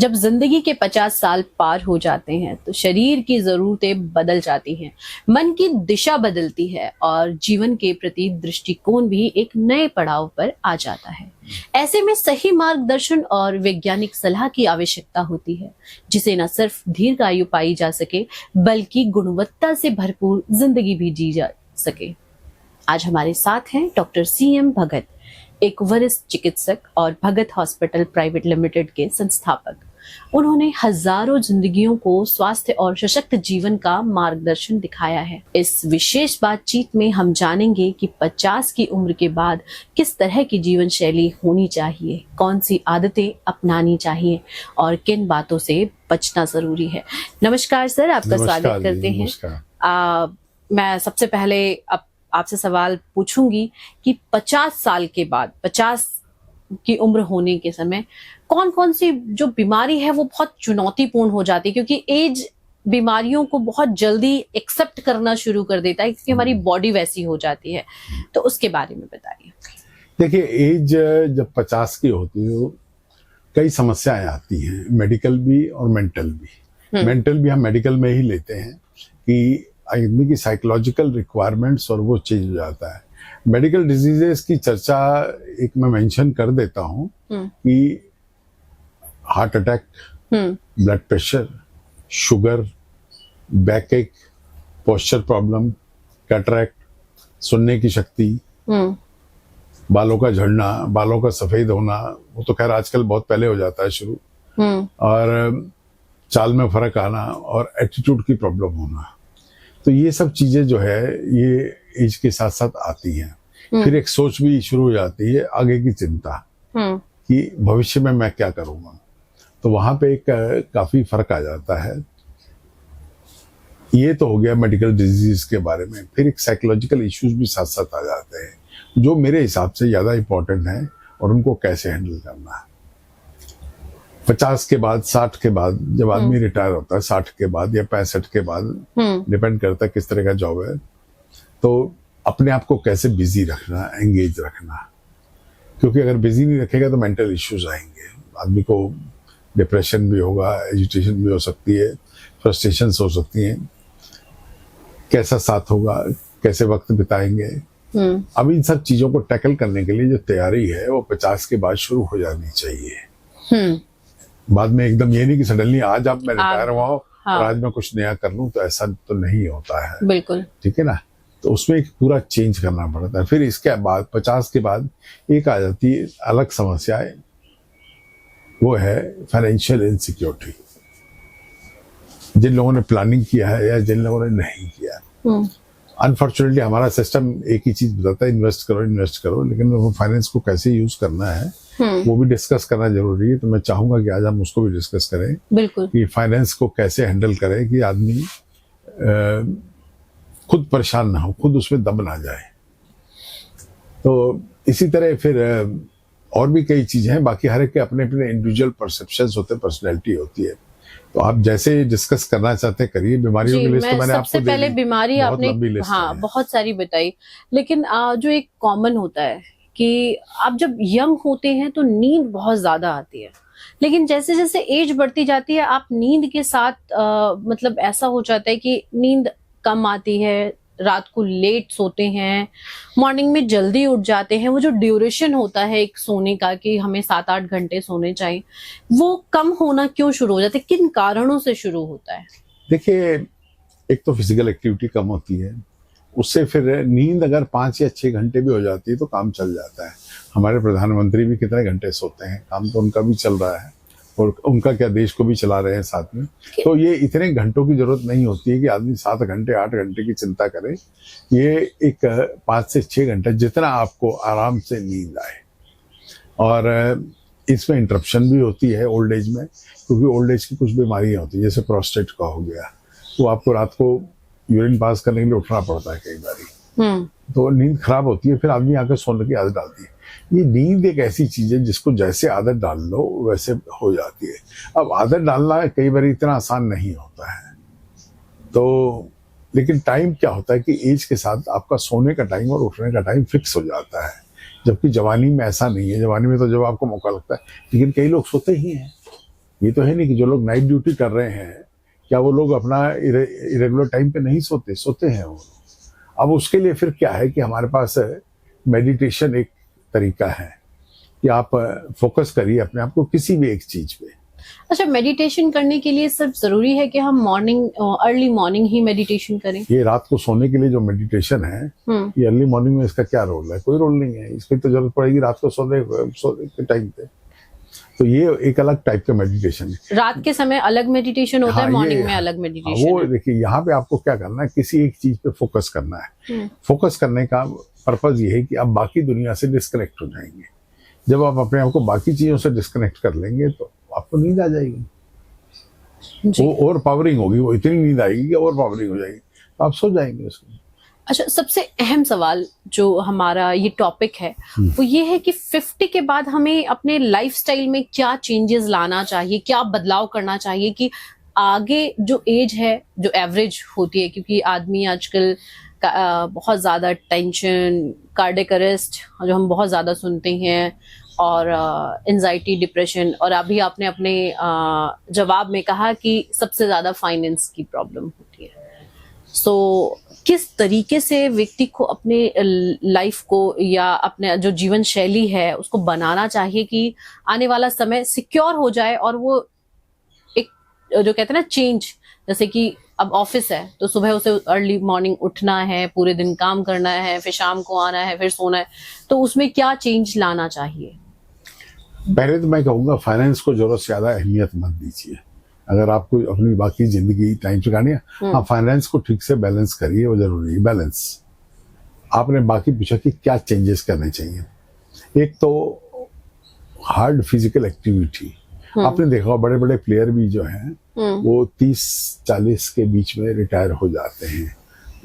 जब जिंदगी के 50 साल पार हो जाते हैं तो शरीर की जरूरतें बदल जाती हैं, मन की दिशा बदलती है और जीवन के प्रति दृष्टिकोण भी एक नए पड़ाव पर आ जाता है। ऐसे में सही मार्गदर्शन और वैज्ञानिक सलाह की आवश्यकता होती है, जिसे न सिर्फ दीर्घायु पाई जा सके बल्कि गुणवत्ता से भरपूर जिंदगी भी जी जा सके। आज हमारे साथ हैं डॉक्टर CM भगत, एक वरिष्ठ चिकित्सक और भगत हॉस्पिटल प्राइवेट लिमिटेड के संस्थापक। उन्होंने हजारों जिंदगियों को स्वास्थ्य और सशक्त जीवन का मार्गदर्शन दिखाया है। इस विशेष बातचीत में हम जानेंगे कि 50 की उम्र के बाद किस तरह की जीवन शैली होनी चाहिए, कौन सी आदतें अपनानी चाहिए और किन बातों से बचना जरूरी है। नमस्कार सर, आपका स्वागत करते हैं। मैं सबसे पहले आपसे सवाल पूछूंगी कि 50 साल के बाद, 50 की उम्र होने के समय कौन कौन सी जो बीमारी है वो बहुत चुनौतीपूर्ण हो जाती है, क्योंकि एज बीमारियों को बहुत जल्दी एक्सेप्ट करना शुरू कर देता है क्योंकि हमारी बॉडी वैसी हो जाती है, तो उसके बारे में बताइए। देखिए, एज जब 50 की होती है तो कई समस्याएं आती हैं, मेडिकल भी और मेंटल भी। मेंटल भी हम मेडिकल में ही लेते हैं कि आदमी की साइकोलॉजिकल रिक्वायरमेंट्स और वो चेंज हो जाता है। मेडिकल डिजीजेस की चर्चा एक मैं मेंशन कर देता हूँ कि heart attack, blood pressure, sugar, back एक, पोस्चर प्रॉब्लम, कैटरैक्ट, सुनने की शक्ति, बालों का झड़ना, बालों का सफेद होना, वो तो खैर आजकल बहुत पहले हो जाता है शुरू, और चाल में फर्क आना और एटीट्यूड की प्रॉब्लम होना। तो ये सब चीजें जो है ये एज के साथ साथ आती हैं। फिर एक सोच भी शुरू हो जाती है, आगे की चिंता कि भविष्य में मैं क्या करूंगा। तो वहां पे एक काफी फर्क आ जाता है। ये तो हो गया मेडिकल डिजीज के बारे में। फिर एक साइकोलॉजिकल इश्यूज भी साथ साथ आ जाते हैं जो मेरे हिसाब से ज्यादा इंपॉर्टेंट है और उनको कैसे हैंडल करना है। 50 के बाद, 60 के बाद जब आदमी रिटायर होता है, 60 के बाद या 65 के बाद, डिपेंड करता है किस तरह का जॉब है, तो अपने आप को कैसे बिजी रखना, एंगेज रखना। क्योंकि अगर बिजी नहीं रखेगा तो मेंटल इश्यूज आएंगे, आदमी को डिप्रेशन भी होगा, एजिटेशन भी हो सकती है, फ्रस्ट्रेशन हो सकती हैं। कैसा साथ होगा, कैसे वक्त बिताएंगे। अब इन सब चीजों को टैकल करने के लिए जो तैयारी है वो 50 के बाद शुरू हो जानी चाहिए। बाद में एकदम ये नहीं कि सडनली आज आप मैं रिटायर हुआ हूँ और आज मैं कुछ नया कर लूं, तो ऐसा तो नहीं होता है। बिल्कुल ठीक है ना। तो उसमें एक पूरा चेंज करना पड़ता है। फिर इसके बाद 50 के बाद एक आ जाती है अलग समस्या है, वो है फाइनेंशियल इनसिक्योरिटी। जिन लोगों ने प्लानिंग किया है या जिन लोगों ने नहीं किया, अनफॉर्चुनेटली हमारा सिस्टम एक ही चीज बताता है, इन्वेस्ट करो इन्वेस्ट करो, लेकिन वो फाइनेंस को कैसे यूज करना है वो भी डिस्कस करना जरूरी है। तो मैं चाहूंगा कि आज हम उसको भी डिस्कस करें। बिल्कुल, कि फाइनेंस को कैसे हैंडल करें कि आदमी खुद परेशान ना हो, खुद उसमें दब ना जाए। तो इसी तरह फिर और भी कई चीजें हैं। बाकी हर एक के अपने अपने इंडिविजुअल परसेप्शंस होते हैं, पर्सनैलिटी होती है। तो आप जैसे डिस्कस करना चाहते हैं करिए। बीमारियों की लिस्ट तो मैंने आपको सबसे पहले बीमारी आपने बहुत सारी बताई, लेकिन जो एक कॉमन होता है कि आप जब यंग होते हैं तो नींद बहुत ज्यादा आती है, लेकिन जैसे जैसे एज बढ़ती जाती है आप नींद के साथ मतलब ऐसा हो जाता है कि नींद कम आती है, रात को लेट सोते हैं, मॉर्निंग में जल्दी उठ जाते हैं। वो जो ड्यूरेशन होता है एक सोने का कि हमें 7-8 घंटे सोने चाहिए, वो कम होना क्यों शुरू हो जाता है, किन कारणों से शुरू होता है? देखिए, एक तो फिजिकल एक्टिविटी कम होती है, उससे फिर नींद अगर 5 या 6 घंटे भी हो जाती है तो काम चल जाता है। हमारे प्रधानमंत्री भी कितने घंटे सोते हैं, काम तो उनका भी चल रहा है और उनका क्या, देश को भी चला रहे हैं साथ में। तो ये इतने घंटों की जरूरत नहीं होती है कि आदमी 7 घंटे 8 घंटे की चिंता करे। ये एक 5 से 6 घंटे जितना आपको आराम से नींद आए। और इसमें इंटरप्शन भी होती है ओल्ड एज में, क्योंकि ओल्ड एज की कुछ बीमारियां होती है, जैसे प्रोस्टेट का हो गया, तो आपको रात को यूरिन पास करने के लिए उठना पड़ता है कई बार, तो नींद खराब होती है। फिर आदमी आकर सोने की आदत डालती है। ये नींद एक ऐसी चीज है जिसको जैसे आदत डाल लो वैसे हो जाती है। अब आदत डालना कई बार इतना आसान नहीं होता है, तो लेकिन टाइम क्या होता है कि एज के साथ आपका सोने का टाइम और उठने का टाइम फिक्स हो जाता है, जबकि जवानी में ऐसा नहीं है। जवानी में तो जब आपको मौका लगता है, लेकिन कई लोग सोते ही हैं। ये तो है नहीं कि जो लोग नाइट ड्यूटी कर रहे हैं क्या वो लोग अपना इरेगुलर टाइम पे नहीं सोते हैं वो। अब उसके लिए फिर क्या है कि हमारे पास मेडिटेशन एक तरीका है कि आप फोकस करिए अपने आप को किसी भी एक चीज पे। अच्छा, मेडिटेशन करने के लिए सिर्फ जरूरी है कि हम अर्ली मॉर्निंग ही मेडिटेशन करें? ये रात को सोने के लिए जो मेडिटेशन है, ये अर्ली मॉर्निंग में इसका क्या रोल है? कोई रोल नहीं है। इसकी तो जरूरत पड़ेगी रात को सोने के टाइम पे। तो ये एक अलग टाइप का मेडिटेशन है। रात के समय अलग मेडिटेशन होता है, मॉर्निंग में अलग मेडिटेशन। वो देखिए यहाँ पे आपको क्या करना है, किसी एक चीज पे फोकस करना है। फोकस करने का पर्पज ये है कि आप बाकी दुनिया से डिस्कनेक्ट हो जाएंगे। जब आप अपने आप को बाकी चीजों से डिस्कनेक्ट कर लेंगे तो आपको नींद आ जाएगी। वो ओवर पावरिंग होगी, वो इतनी नींद आएगी कि ओवर पावरिंग हो जाएगी, तो आप सो जाएंगे उसमें। अच्छा, सबसे अहम सवाल जो हमारा ये टॉपिक है वो ये है कि 50 के बाद हमें अपने लाइफस्टाइल में क्या चेंजेस लाना चाहिए, क्या बदलाव करना चाहिए कि आगे जो एज है जो एवरेज होती है, क्योंकि आदमी आजकल बहुत ज्यादा टेंशन, कार्डियक अरेस्ट जो हम बहुत ज्यादा सुनते हैं, और एंजाइटी, डिप्रेशन, और अभी आपने अपने जवाब में कहा कि सबसे ज्यादा फाइनेंस की प्रॉब्लम होती है। सो किस तरीके से व्यक्ति को अपने लाइफ को या अपने जो जीवन शैली है उसको बनाना चाहिए कि आने वाला समय सिक्योर हो जाए, और वो एक जो कहते हैं ना चेंज, जैसे कि अब ऑफिस है तो सुबह उसे अर्ली मॉर्निंग उठना है, पूरे दिन काम करना है, फिर शाम को आना है, फिर सोना है, तो उसमें क्या चेंज लाना चाहिए? पहले तो मैं कहूँगा फाइनेंस को जरूरत से ज्यादा अहमियत मत दीजिए। अगर आपको अपनी बाकी जिंदगी टाइम चुकानी है, हाँ फाइनेंस को ठीक से बैलेंस करिए, वो जरूरी है बैलेंस। आपने बाकी पूछा कि क्या चेंजेस करने चाहिए। एक तो हार्ड फिजिकल एक्टिविटी। आपने देखा बड़े बड़े प्लेयर भी जो हैं वो 30-40 के बीच में रिटायर हो जाते हैं।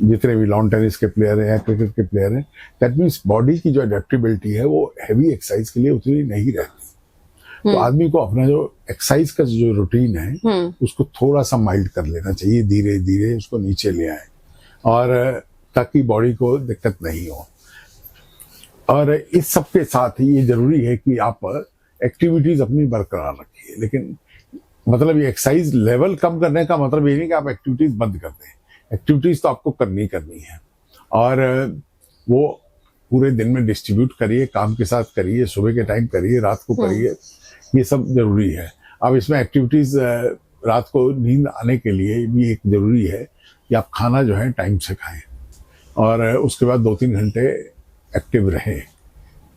जितने भी लॉन टेनिस के प्लेयर हैं या क्रिकेट के प्लेयर हैं, दैट मीन्स बॉडी की जो अडेप्टेबिलिटी है वो हैवी एक्सरसाइज के लिए उतनी नहीं रहती। तो आदमी को अपना जो एक्सरसाइज का जो रूटीन है उसको थोड़ा सा माइल्ड कर लेना चाहिए, धीरे धीरे उसको नीचे ले आए, और ताकि बॉडी को दिक्कत नहीं हो। और इस सब के साथ ही ये जरूरी है कि आप एक्टिविटीज अपनी बरकरार रखिए। लेकिन मतलब ये एक्सरसाइज लेवल कम करने का मतलब ये नहीं कि आप एक्टिविटीज बंद कर दें। एक्टिविटीज तो आपको करनी है, और वो पूरे दिन में डिस्ट्रीब्यूट करिए, काम के साथ करिए, सुबह के टाइम करिए, रात को करिए, ये सब जरूरी है। अब इसमें एक्टिविटीज रात को नींद आने के लिए भी एक जरूरी है कि आप खाना जो है टाइम से खाएं, और उसके बाद 2-3 घंटे एक्टिव रहें।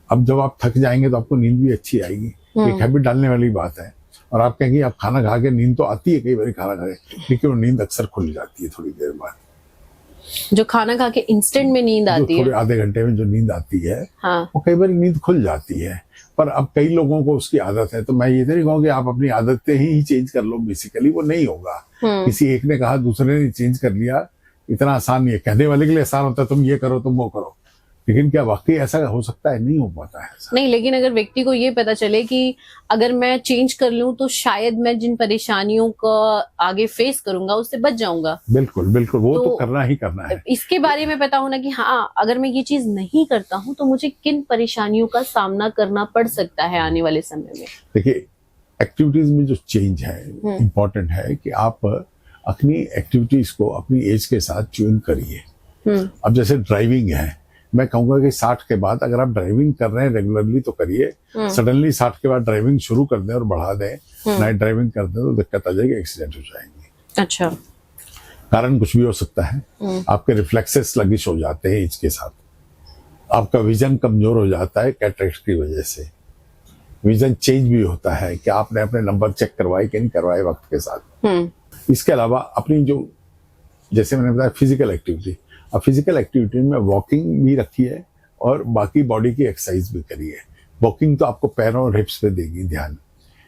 अब जब आप थक जाएंगे तो आपको नींद भी अच्छी आएगी, एक हैबिट डालने वाली बात है। और आप कहेंगे आप खाना खा के, नींद तो आती है कई बार खाना खा के, लेकिन वो नींद अक्सर खुल जाती है थोड़ी देर बाद। जो खाना खा के इंस्टेंट में नींद आती है, थोड़े आधे घंटे में जो नींद आती है, हाँ, वो कई बार नींद खुल जाती है। पर अब कई लोगों को उसकी आदत है, तो मैं ये नहीं कहूँगा कि आप अपनी आदतें ही चेंज कर लो। बेसिकली वो नहीं होगा। किसी एक ने कहा, दूसरे ने चेंज कर लिया, इतना आसान नहीं है। कहने वाले के लिए आसान होता है तुम ये करो, तुम वो करो, लेकिन क्या वाकई ऐसा हो सकता है? नहीं हो पाता है ऐसा। नहीं, लेकिन अगर व्यक्ति को ये पता चले कि अगर मैं चेंज कर लूं तो शायद मैं जिन परेशानियों का आगे फेस करूंगा उससे बच जाऊंगा। बिल्कुल बिल्कुल, वो तो करना ही करना है। इसके बारे में पता होना कि हाँ, अगर मैं ये चीज नहीं करता हूं तो मुझे किन परेशानियों का सामना करना पड़ सकता है आने वाले समय में। देखिए, एक्टिविटीज में जो चेंज है इम्पोर्टेंट है कि आप अपनी एक्टिविटीज को अपनी एज के साथ ट्यून करिए। अब जैसे ड्राइविंग है, मैं कहूंगा कि 60 के बाद अगर आप ड्राइविंग कर रहे हैं रेगुलरली तो करिए। सडनली 60 के बाद ड्राइविंग शुरू कर दें और बढ़ा दें, नाइट ड्राइविंग कर दें, तो दिक्कत आ जाएगी, एक्सीडेंट हो जाएंगे। अच्छा, कारण कुछ भी हो सकता है। आपके रिफ्लेक्सेस लगिश हो जाते हैं एज के साथ, आपका विजन कमजोर हो जाता है कैटरेक्ट की वजह से, विजन चेंज भी होता है कि आपने अपने नंबर चेक करवाए कि नहीं करवाए वक्त के साथ। इसके अलावा अपनी जो, जैसे मैंने बताया, फिजिकल एक्टिविटी, अब फिजिकल एक्टिविटी में वॉकिंग भी रखिए और बाकी बॉडी की एक्सरसाइज भी करिए। वॉकिंग तो आपको पैरों और हिप्स पे देगी ध्यान,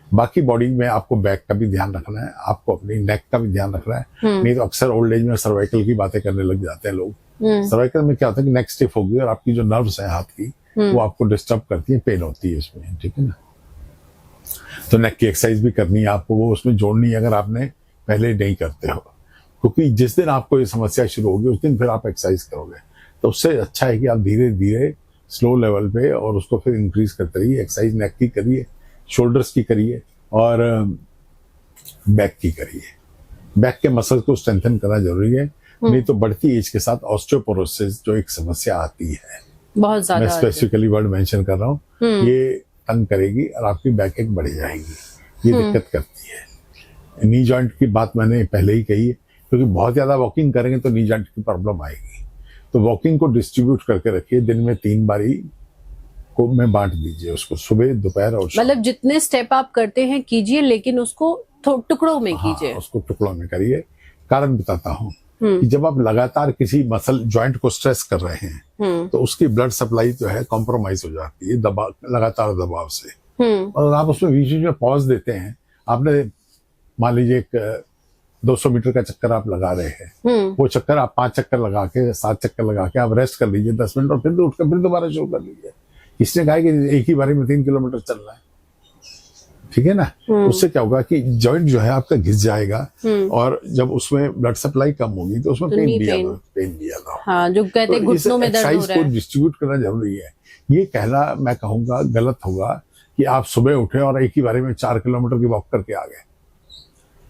बाकी बॉडी में आपको बैक का भी ध्यान रखना है, आपको अपनी नेक का भी ध्यान रखना है। नहीं तो अक्सर ओल्ड एज में सर्वाइकल की बातें करने लग जाते हैं लोग। सर्वाइकल में क्या होता है कि नेक स्टिफ होगी और आपकी जो नर्व्स है हाथ की वो आपको डिस्टर्ब करती है, पेन होती है उसमें, ठीक है ना। तो नेक की एक्सरसाइज भी करनी है आपको, वो उसमें जोड़नी है अगर आपने पहले नहीं करते हो, क्योंकि जिस दिन आपको ये समस्या शुरू होगी उस दिन फिर आप एक्सरसाइज करोगे। तो उससे अच्छा है कि आप धीरे धीरे स्लो लेवल पे और उसको फिर इंक्रीज करते रहिए। एक्सरसाइज नेक की करिए, शोल्डर्स की करिए, और बैक की करिए। बैक के मसल को स्ट्रेंथन करना जरूरी है, नहीं तो बढ़ती एज के साथ ऑस्टियोपोरोसिस जो एक समस्या आती है, बहुत ज्यादा, मैं स्पेसिफिकली वर्ड मेंशन कर रहा हूँ, ये तंग करेगी और आपकी बैक एक बढ़ जाएगी, ये दिक्कत करती है। नी जॉइंट की बात मैंने पहले ही कही है, क्योंकि बहुत ज्यादा वॉकिंग करेंगे तो नी जॉइंट की प्रॉब्लम आएगी। तो वॉकिंग को डिस्ट्रीब्यूट करके रखिए, दिन में 3 बारी को में बांट दीजिए उसको, सुबह दोपहर और शाम। मतलब जितने स्टेप आप करते हैं कीजिए, लेकिन उसको टुकड़ों में कीजिए। उसको टुकड़ों में करिए। कारण बताता हूँ कि जब आप लगातार किसी मसल जॉइंट को स्ट्रेस कर रहे हैं तो उसकी ब्लड सप्लाई जो है कॉम्प्रोमाइज हो जाती है लगातार दबाव से। और आप उसमें बीच बीच में पॉज देते हैं। आपने मान लीजिए एक 200 मीटर का चक्कर आप लगा रहे हैं, वो चक्कर आप 5 चक्कर लगा के 7 चक्कर लगा के आप रेस्ट कर लीजिए 10 मिनट, और फिर उठकर फिर दोबारा शुरू कर लीजिए। इसने कहा कि एक ही बारी में 3 किलोमीटर चलना है, ठीक है ना। उससे क्या होगा कि जॉइंट जो है आपका घिस जाएगा, और जब उसमें ब्लड सप्लाई कम होगी तो उसमें पेन भी ज्यादा होगा। हाँ, जो कहते हैं घुटनों में दर्द हो रहा है। को डिस्ट्रीब्यूट करना जरूरी है। ये कहना मैं कहूंगा गलत होगा कि आप सुबह उठे और एक ही बारे में 4 किलोमीटर की वॉक करके आ गए।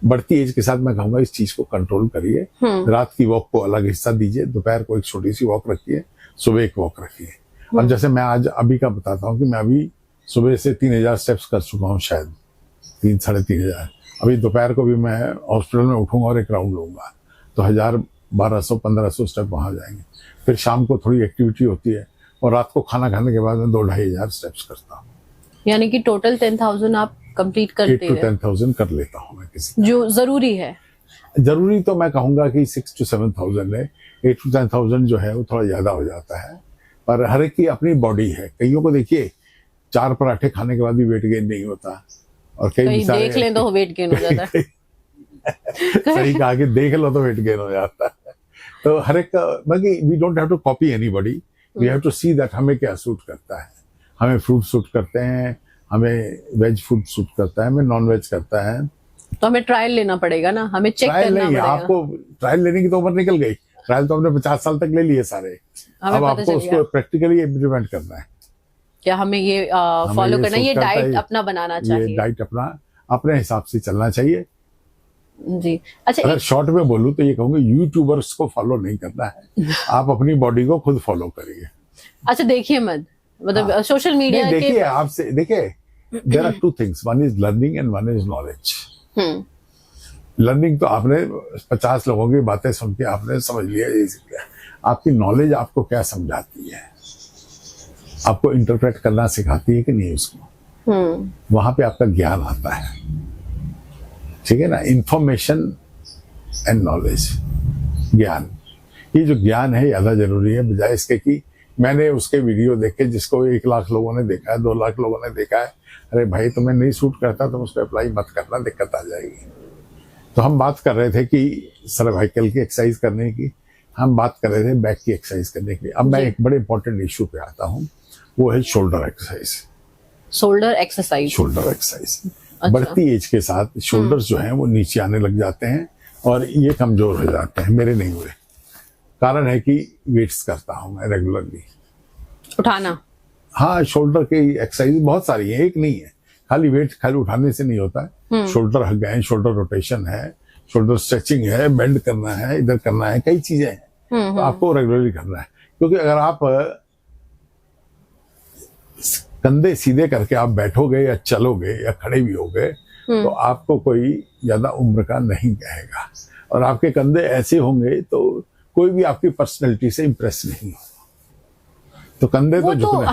बढ़ती एज के साथ मैं कहूंगा इस चीज को कंट्रोल करिए। रात की वॉक को अलग हिस्सा दीजिए, दोपहर को एक छोटी सी वॉक रखिए, सुबह एक वॉक रखिए। अब जैसे मैं आज अभी का बताता हूँ कि मैं अभी सुबह से 3000 स्टेप्स कर चुका हूँ, शायद 3-3.5 अभी दोपहर को भी मैं हॉस्पिटल में उठूंगा और एक राउंड लूंगा, तो 1000, 1200-1500 स्टेप वहां जाएंगे। फिर शाम को थोड़ी एक्टिविटी होती है, और रात को खाना खाने के बाद मैं 2-2,500 स्टेप्स करता हूँ। यानी कि टोटल 10,000 आप कंप्लीट करते हैं? 8-10,000 कर लेता हूँ मैं किसी, जो जरूरी है। जरूरी तो मैं कहूंगा कि 6-7,000 है। 8-10,000 जो है वो थोड़ा ज्यादा हो जाता है, पर हर एक की अपनी बॉडी है। कईयों को देखिए 4 पराठे खाने के बाद भी वेट गेन नहीं होता, और कई देख लें तो वेट गेन हो जाता है। सही कहा कि देख लो तो वेट गेन हो जाता है। तो हर एक का, बाकी we don't have to copy anybody, we have to see that हमें क्या सूट करता है। हमें फ्रूट सूट करते हैं, हमें वेज फूड सूट करता है, हमें नॉन वेज करता है, तो हमें ट्रायल लेना पड़ेगा ना, हमें चेक करना पड़ेगा। आपको ट्रायल लेने की तो उम्र निकल गई, ट्रायल तो हमने 50 साल तक ले लिए सारे। अब आपको उसको प्रैक्टिकली इम्प्लीमेंट करना है। क्या हमें ये फॉलो करना है, ये डाइट अपना बनाना चाहिए, ये डाइट अपना अपने हिसाब से चलना चाहिए जी। अच्छा, अगर शॉर्ट में बोलूं तो ये कहूंगा यूट्यूबर्स को फॉलो नहीं करना है, आप अपनी बॉडी को खुद फॉलो करिए। अच्छा, देखिए मत, मतलब सोशल मीडिया के देखिए, आपसे देखिए, there are 2 things, one is learning and one is knowledge. Learning तो आपने 50 लोगों की बातें सुन के आपने समझ लिया, ये सीख लिया। आपकी नॉलेज आपको क्या समझाती है, आपको इंटरप्रेट करना सिखाती है कि नहीं उसको, वहां पे आपका ज्ञान आता है, ठीक है ना। इंफॉर्मेशन एंड नॉलेज, ज्ञान, ये जो ज्ञान है ज्यादा जरूरी है, बजाय इसके कि मैंने उसके वीडियो देखे जिसको 1 लाख लोगों ने देखा है, 2 लाख लोगों ने देखा है। अरे भाई, तुम्हें नहीं सूट करता तुम उसको अप्लाई मत करना, दिक्कत आ जाएगी। तो हम बात कर रहे थे कि सर्वाइकल की एक्सरसाइज करने की, हम बात कर रहे थे बैक की एक्सरसाइज करने की। अब मैं एक बड़े इंपॉर्टेंट इश्यू पे आता हूँ, वो है shoulder exercise. Shoulder exercise, shoulder exercise. बढ़ती एज के साथ शोल्डर्स जो हैं वो नीचे आने लग जाते हैं और ये कमजोर हो जाते हैं। मेरे नहीं हुए, कारण है कि वेट्स करता हूं मैं रेगुलरली, उठाना। हाँ, शोल्डर की एक्सरसाइज बहुत सारी है, एक नहीं है। खाली वेट खाली उठाने से नहीं होता है, शोल्डर हग है, शोल्डर रोटेशन है, शोल्डर स्ट्रेचिंग है, बेंड करना है, इधर करना है, कई चीजें हैं। तो आपको रेगुलरली करना है, क्योंकि अगर आप कंधे सीधे करके आप बैठोगे या चलोगे या खड़े भी हो गए तो आपको कोई ज्यादा उम्र का नहीं कहेगा, और आपके कंधे ऐसे होंगे तो कोई भी आपकी पर्सनैलिटी से इम्प्रेस नहीं होगा। तो कंधे तो झुकने,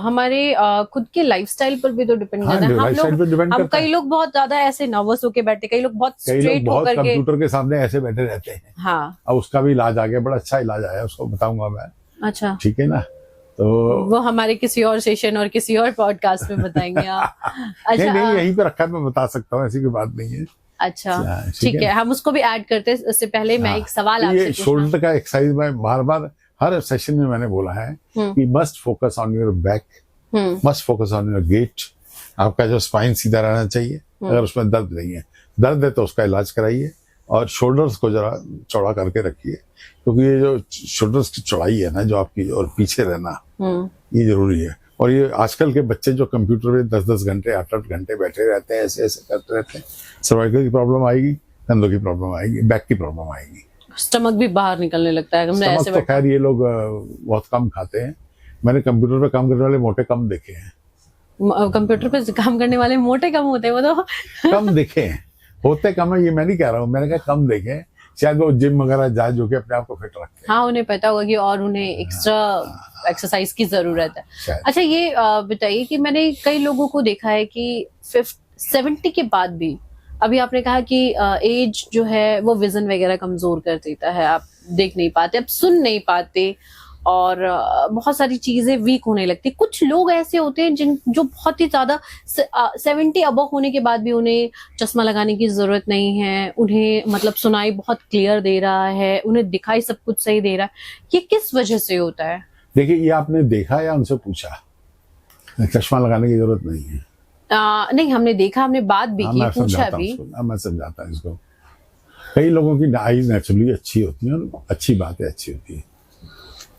हमारे खुद के लाइफस्टाइल पर भी तो डिपेंड करता है। हम कई लोग बहुत ज्यादा ऐसे नर्वस होके बैठे, कई लोग बहुत स्ट्रेट होकर के कंप्यूटर के सामने ऐसे बैठे रहते हैं। हाँ, अब उसका भी इलाज आ गया, बड़ा अच्छा इलाज आया, उसको बताऊंगा मैं। अच्छा, ठीक है ना, तो वो हमारे किसी और सेशन और किसी और पॉडकास्ट में बताएंगे आप। अच्छा, नहीं यहीं पे रखा है, मैं बता सकता हूँ, ऐसी कोई बात नहीं है। अच्छा, ठीक है, हम उसको भी ऐड करते हैं। इससे पहले मैं एक सवाल आपसे पूछना, शोल्डर का एक्सरसाइज में बार बार हर सेशन में मैंने बोला है कि must focus on your back, must focus on your gait. आपका जो स्पाइन सीधा रहना चाहिए। अगर उसमें दर्द नहीं है, दर्द है तो उसका इलाज कराइए, और शोल्डर्स को जरा चौड़ा करके रखिए, क्योंकि ये जो शोल्डर्स की चौड़ाई है ना जो आपकी, और पीछे रहना, ये जरूरी है। और ये आजकल के बच्चे जो कंप्यूटर पे 10-10 घंटे 8-8 घंटे बैठे रहते हैं, ऐसे ऐसे करते रहते हैं, सर्वाइकल की प्रॉब्लम आएगी, कंधों की प्रॉब्लम आएगी, बैक की प्रॉब्लम आएगी, स्टमक भी बाहर निकलने लगता है। हमने ऐसे तो खैर ये लोग बहुत कम खाते हैं। मैंने कंप्यूटर पे काम करने वाले मोटे कम देखे हैं। कंप्यूटर पे काम करने वाले मोटे कम होते हैं, वो तो कम देखे हैं, होते कम है ये मैं नहीं कह रहा हूँ, मैंने कहा कम देखे हैं। शायद वो जिम वगैरह जाए जो कि अपने आप को फिट रखते हैं। हाँ, उन्हें पता होगा कि और उन्हें एक्स्ट्रा एक्सरसाइज की जरूरत है। शायद। अच्छा, ये बताइए कि मैंने कई लोगों को देखा है कि 70 के बाद भी, अभी आपने कहा कि एज जो है वो विजन वगैरह कमजोर कर देता है, आप देख नहीं पाते, आप सुन नहीं पाते, और बहुत सारी चीजें वीक होने लगती। कुछ लोग ऐसे होते हैं जो बहुत ही ज्यादा 70 अबव होने के बाद भी उन्हें चश्मा लगाने की जरूरत नहीं है, उन्हें मतलब सुनाई बहुत क्लियर दे रहा है, उन्हें दिखाई सब कुछ सही दे रहा है। ये किस वजह से होता है? देखिए, ये आपने देखा या उनसे पूछा? चश्मा लगाने की जरूरत नहीं है। नहीं, हमने देखा, हमने बात भी की, पूछा भी। मैं समझाता हूँ इसको। कई लोगों की आईज नेचुरली अच्छी होती है, अच्छी बातें अच्छी होती है।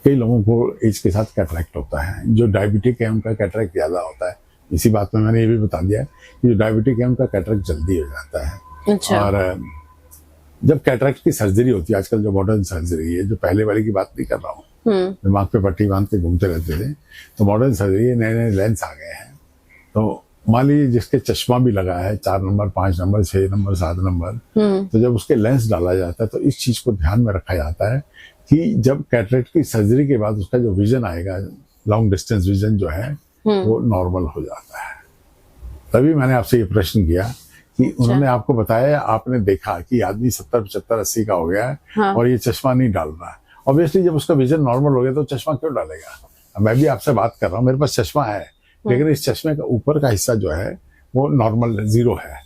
कई लोगों को एज के साथ कैटरेक्ट होता है, जो डायबिटिक है उनका कैटरेक्ट ज्यादा होता है। इसी बात में मैंने ये भी बता दिया है कि जो डायबिटिक है उनका कैटरेक्ट जल्दी हो जाता है। अच्छा। और जब कैटरेक्ट की सर्जरी होती है, आजकल जो मॉडर्न सर्जरी है, जो पहले वाली की बात नहीं कर रहा हूँ, दिमाग पे पट्टी बांध के घूमते रहते थे, तो मॉडर्न सर्जरी नए नए लेंस आ गए हैं। तो मान लीजिए जिसके चश्मा भी लगा है 4 नंबर 5 नंबर 6 नंबर 7 नंबर, तो जब उसके लेंस डाला जाता है तो इस चीज को ध्यान में रखा जाता है कि जब कैटरेक्ट की सर्जरी के बाद उसका जो विजन आएगा, लॉन्ग डिस्टेंस विजन जो है वो नॉर्मल हो जाता है। तभी मैंने आपसे ये प्रश्न किया कि उन्होंने आपको बताया, आपने देखा कि आदमी 70 75 80 का हो गया है, हाँ। और ये चश्मा नहीं डाल रहा है। ऑब्वियसली जब उसका विजन नॉर्मल हो गया तो चश्मा क्यों डालेगा? मैं भी आपसे बात कर रहा हूँ, मेरे पास चश्मा है, लेकिन इस चश्मे का ऊपर का हिस्सा जो है वो नॉर्मल 0 है,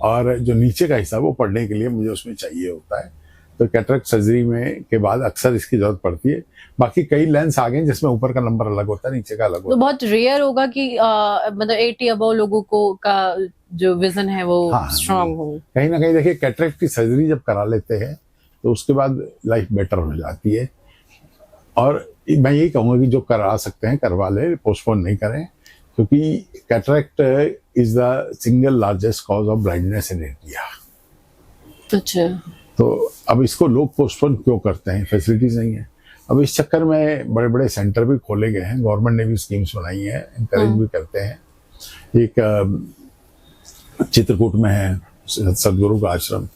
और जो नीचे का हिस्सा वो पढ़ने के लिए मुझे उसमें चाहिए होता है। तो कैटरेक्ट सर्जरी में के बाद अक्सर इसकी जरूरत पड़ती है। बाकी कई लेंस आ गए जिसमें ऊपर का नंबर अलग होता है, नीचे का अलग होता है। तो बहुत रेयर होगा कि मतलब 80 अबव लोगों को का जो विजन है वो स्ट्रांग हो। कहीं ना कहीं देखिए, कैटरेक्ट की सर्जरी जब करा लेते हैं तो उसके बाद लाइफ बेटर हो जाती है। और मैं यही कहूँगा कि जो करा सकते हैं करवा ले, पोस्टपोन नहीं करें, क्योंकि cataract is the single largest cause of blindness in India. अच्छा। तो अब इसको लोग पोस्टपोन क्यों करते हैं? फैसिलिटीज नहीं है। अब इस चक्कर में बड़े बड़े सेंटर भी खोले गए हैं, गवर्नमेंट ने भी स्कीम्स बनाई है, इंकरेज भी करते हैं। एक चित्रकूट में है सदगुरु का आश्रम,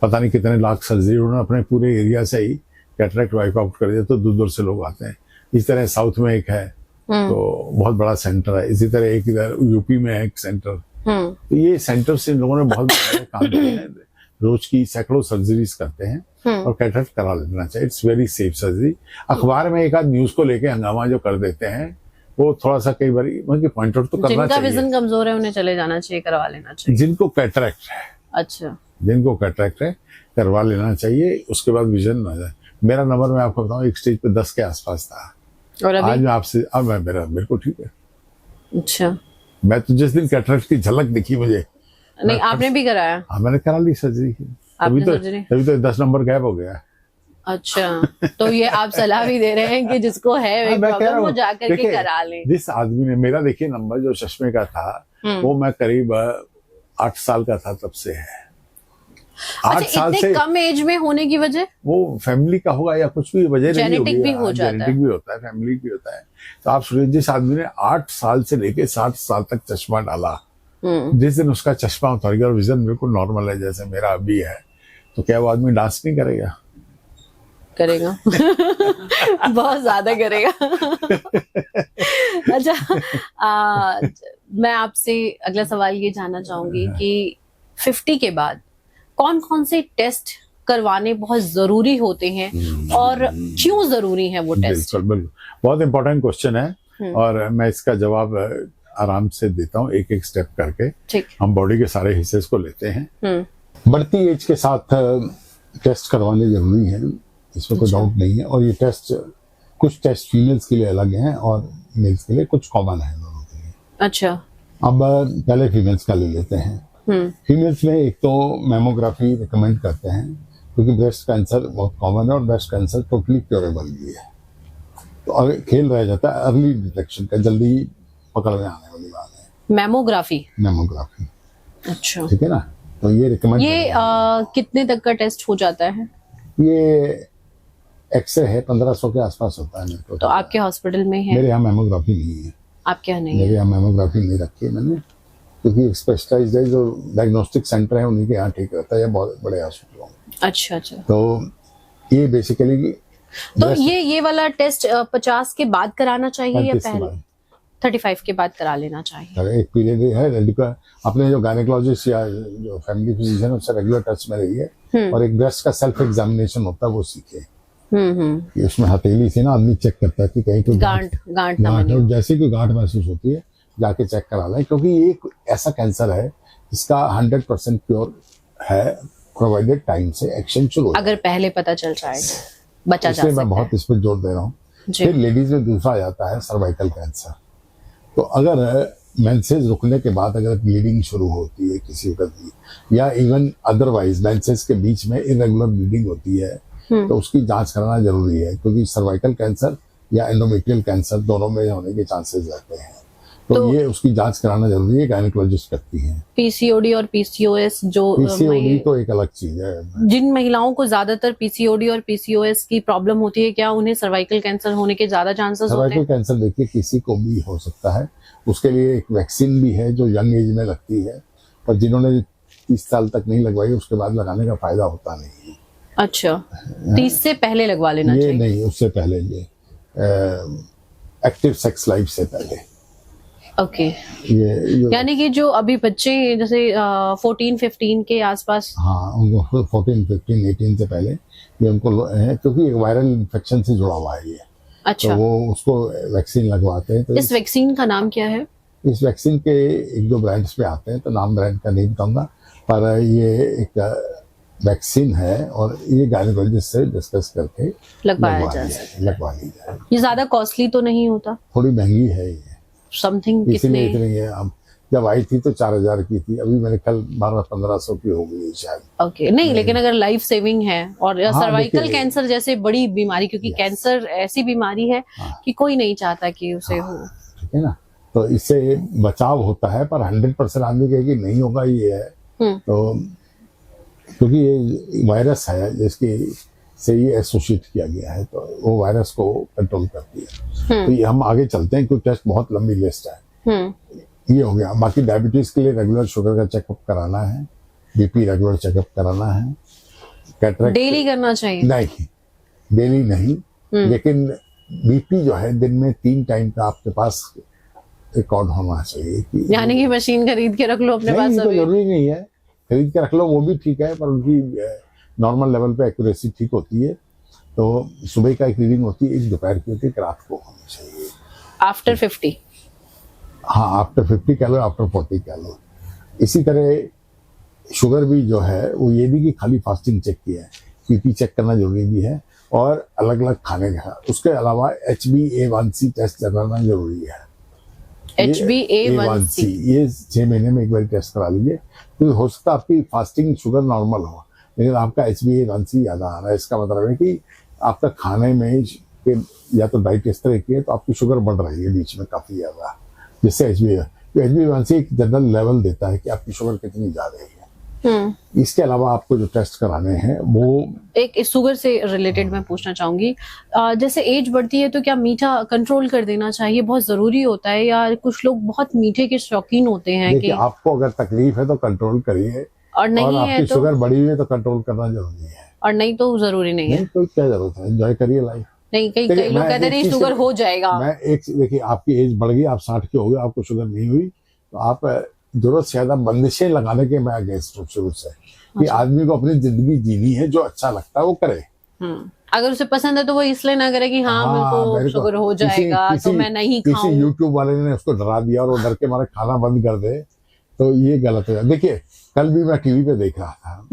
पता नहीं कितने लाख सर्जरी उन्होंने अपने पूरे एरिया से ही कैटरेक्ट वाइप आउट कर दिया, तो दूर दूर से लोग आते हैं। इस तरह साउथ में एक है, तो बहुत बड़ा सेंटर है। इसी तरह एक इधर यूपी में है एक सेंटर। तो ये सेंटर से इन लोगों ने बहुत बड़े काम किए हैं, रोज की सैकड़ों सर्जरीज करते हैं, और कैटरेक्ट करा लेना चाहिए। It's very safe surgery. अखबार में एक आध न्यूज को लेके हंगामा जो कर देते हैं, वो थोड़ा सा कई बार पॉइंट आउट तो करना चाहिए। जिनका विजन कमजोर है उन्हें चले जाना चाहिए, करवा लेना चाहिए। जिनको कैटरेक्ट है, अच्छा, जिनको कैटरेक्ट है करवा लेना चाहिए, उसके बाद विजन ना जाए। मेरा नंबर मैं आपको बताऊं, एक स्टेज पे 10 के आसपास था, और अभी? आज मैं आपसे, अब मेरे को ठीक है। अच्छा। मैं तो जिस दिन कैटरेक्ट की झलक दिखी मुझे, नहीं आपने भी कराया? हाँ, मैंने करा ली सर्जरी की, तभी तो 10 नंबर गैप हो गया। अच्छा, तो ये आप सलाह भी दे रहे हैं कि जिसको है प्रॉब्लम वो जाकर के करा ले। जिस आदमी ने, मेरा देखिए नंबर जो चश्मे का था, वो मैं करीब 8 साल का था तब से है। 8 साल से कम एज में होने की वजह, वो फैमिली का होगा या कुछ भी वजह नहीं होगी, जेनेटिक भी हो जाता है, जेनेटिक भी होता है, फैमिली भी होता है। तो आप सोचिए, जिस आदमी ने 8 साल से लेके 60 साल तक चश्मा डाला, जिस दिन उसका चश्मा उतर गया और विजन बिल्कुल नॉर्मल है जैसे मेरा अभी है, तो क्या वो आदमी डांस नहीं करेगा? करेगा। बहुत ज्यादा करेगा। अच्छा, मैं आपसे अगला सवाल ये जानना चाहूंगी कि 50 के बाद कौन कौन से टेस्ट करवाने बहुत जरूरी होते हैं, और क्यों जरूरी है वो टेस्ट? बिल्कुल बिल्कुल, बहुत इंपॉर्टेंट क्वेश्चन है, और मैं इसका जवाब आराम से देता हूँ, एक एक स्टेप करके। ठीक। हम बॉडी के सारे हिस्से को लेते हैं। बढ़ती एज के साथ टेस्ट करवाने जरूरी है, इसमें कोई डाउट नहीं है। और ये टेस्ट, कुछ टेस्ट फीमेल्स के लिए अलग हैं और मेल्स के लिए कुछ कॉमन है दोनों के लिए। अच्छा। अब पहले फीमेल्स का ले लेते हैं। फीमेल्स में एक तो मैमोग्राफी रिकमेंड करते हैं, क्योंकि ब्रेस्ट कैंसर बहुत कॉमन है और ब्रेस्ट कैंसर टोटली क्योरेबल भी है। तो खेल रह जाता है अर्ली डिटेक्शन का, जल्दी पकड़ में आने वाली बात है। मैमोग्राफी। अच्छा, ठीक है ना, तो ये रिकमेंड। ये कितने तक का टेस्ट हो जाता है? ये एक्सरे है 1500 के आसपास होता है मेरे को। तो आपके हॉस्पिटल में है? मेरे यहाँ मैमोग्राफी नहीं है। आपके यहाँ नहीं मेरे है? यहाँ मैमोग्राफी नहीं रखी है मैंने, क्योंकि स्पेशलाइज्ड है, जो डायग्नोस्टिक सेंटर है उन्हीं के यहाँ ठीक रहता है, या बहुत बड़े हॉस्पिटलों में। अच्छा। तो ये बेसिकली तो ये वाला टेस्ट 50 के बाद कराना चाहिए या पहले? 35 के बाद करा लेना चाहिए। एक पीरियड है, अपने जो गायनेकोलॉजिस्ट या जो फैमिली फिजिशियन उससे रेगुलर टच में रहिए, और एक ब्रेस्ट का सेल्फ एग्जामिनेशन होता है वो सीखे। उसमें हथेली से ना आदमी चेक करता है कि कहीं कोई गांठ जैसे कोई गांठ महसूस होती है, जाके चेक करा लें, क्योंकि ये एक ऐसा कैंसर है जिसका 100% क्योर है, प्रोवाइडेड टाइम से एक्शन शुरू। अगर पहले पता चल जाए बचा जा सकता है। मैं बहुत इस पर जोर दे रहा हूँ। फिर लेडीज में दूसरा आ जाता है सर्वाइकल कैंसर। तो अगर मेंसेस रुकने के बाद अगर ब्लीडिंग शुरू होती है किसी वक्त भी, या इवन अदरवाइज मेंसेस के बीच में इरेगुलर ब्लीडिंग होती है, तो उसकी जांच कराना जरूरी है, क्योंकि सर्वाइकल कैंसर या एंडोमेट्रियल कैंसर दोनों में होने के चांसेस रहते हैं। तो ये उसकी जांच कराना जरूरी है, गायनेकोलॉजिस्ट करती हैं। पीसीओडी और पीसीओएस पीसीओडी तो एक अलग चीज है। जिन महिलाओं को ज्यादातर पीसीओडी और पीसीओएस की प्रॉब्लम होती है, क्या उन्हें सर्वाइकल कैंसर होने के ज्यादा चांसेस होते हैं? सर्वाइकल कैंसर देखिए किसी को भी हो सकता है, उसके लिए एक वैक्सीन भी है जो यंग एज में लगती है, पर जिन्होंने 30 साल तक नहीं लगवाई उसके बाद लगाने का फायदा होता नहीं है। अच्छा, 30 से पहले लगवा लेना चाहिए? नहीं, उससे पहले, ये एक्टिव सेक्स लाइफ से पहले। ओके। ये यानी कि जो अभी बच्चे जैसे 14-15 के आसपास, हाँ, उनको 14, 15, 18 से पहले ये उनको है, क्योंकि एक वायरल इन्फेक्शन से जुड़ा हुआ है ये। अच्छा। तो वो उसको वैक्सीन लगवाते हैं। तो इस वैक्सीन का नाम क्या है? इस वैक्सीन के 1-2 ब्रांड्स पे आते हैं, तो नाम ब्रांड का नहीं बताऊंगा, पर ये एक वैक्सीन है और ये गायनेकोलॉजिस्ट से डिस्कस करके लगवा ली जाए। ये ज्यादा कॉस्टली तो नहीं होता? थोड़ी महंगी है ये, समथिंग इतनी है। अब जब आई थी तो 4000 की थी, अभी मेरे कल 1200-1500 की हो गई शायद। ओके, नहीं, लेकिन अगर लाइफ सेविंग है और सर्वाइकल कैंसर जैसे बड़ी बीमारी, क्योंकि कैंसर ऐसी बीमारी है कि कोई नहीं चाहता कि उसे हो, ठीक है ना, तो इससे बचाव होता है, पर 100% आदमी कहे कि नहीं होगा ये है। तो क्योंकि ये वायरस है जिसकी से ये एसोसिएट किया गया है, तो वो वायरस को कंट्रोल करती है। तो ये हम आगे चलते हैं, क्योंकि टेस्ट बहुत लंबी लिस्ट है। ये हो गया। बाकी डायबिटीज के लिए रेगुलर शुगर का चेकअप कराना है, बीपी रेगुलर चेकअप कराना है, कैटरेक्ट डेली करना चाहिए? नहीं, डेली नहीं, लेकिन बीपी जो है दिन में 3 टाइम का आपके पास रिकॉर्ड होना चाहिए। यानी कि मशीन खरीद के रख लो अपने पास? तो जरूरी नहीं है खरीद के रख लो, वो भी ठीक है, पर उनकी नॉर्मल लेवल पे एक्यूरेसी ठीक होती है। तो सुबह का एक रीडिंग होती है, एक दोपहर की होती है, एक रात को होनी चाहिए। आफ्टर 50? हाँ, आफ्टर 50 कह लो, आफ्टर 40 कह लो। इसी तरह शुगर भी जो है वो ये भी कि खाली फास्टिंग चेक किया है, बीपी चेक करना जरूरी भी है, और अलग अलग खाने का। उसके अलावा HbA1c टेस्ट कराना जरूरी है। HbA1c ये 6 महीने में एक बार टेस्ट करा लीजिए, क्योंकि हो सकता है आपकी फास्टिंग शुगर नॉर्मल हो, लेकिन आपका HbA1c ज्यादा आ रहा है। इसका मतलब है कि आपका खाने में या तो डाइट इस तरह की है, तो आपकी शुगर बढ़ रही है बीच में काफी ज्यादा, जिससे HbA1c एक जनरल लेवल देता है कि आपकी शुगर कितनी जा रही है। इसके अलावा आपको जो टेस्ट कराने हैं वो एक शुगर से रिलेटेड मैं पूछना चाहूंगी, जैसे एज बढ़ती है तो क्या मीठा कंट्रोल कर देना चाहिए, बहुत जरूरी होता है, या कुछ लोग बहुत मीठे के शौकीन होते हैं? कि आपको अगर तकलीफ है तो कंट्रोल करिए, और नहीं और है तो शुगर बढ़ी हुई है तो कंट्रोल करना जरूरी है, और नहीं तो जरूरी नहीं है। तो क्या जरूरत है, एंजॉय करिए लाइफ। नहीं, कई लोग कहते हैं शुगर हो जाएगा। मैं देखिए, आपकी एज बढ़ गई, आप 60 के हो गए, आपको शुगर नहीं हुई, तो आप जरूरत से ज्यादा बंदिशें लगाने के मैं अगेंस्ट हूँ शुरू से, कि आदमी को अपनी जिंदगी जीनी है, जो अच्छा लगता है वो करे। अगर उसे पसंद है तो वो इसलिए ना करे कि मेरे को शुगर हो जाएगा तो मैं नहीं खाऊं। किसी यूट्यूब वाले ने उसको डरा दिया और वो डर के मारे खाना बंद कर दे, तो ये गलत है। देखिए, कल भी मैं टीवी पे देख रहा था,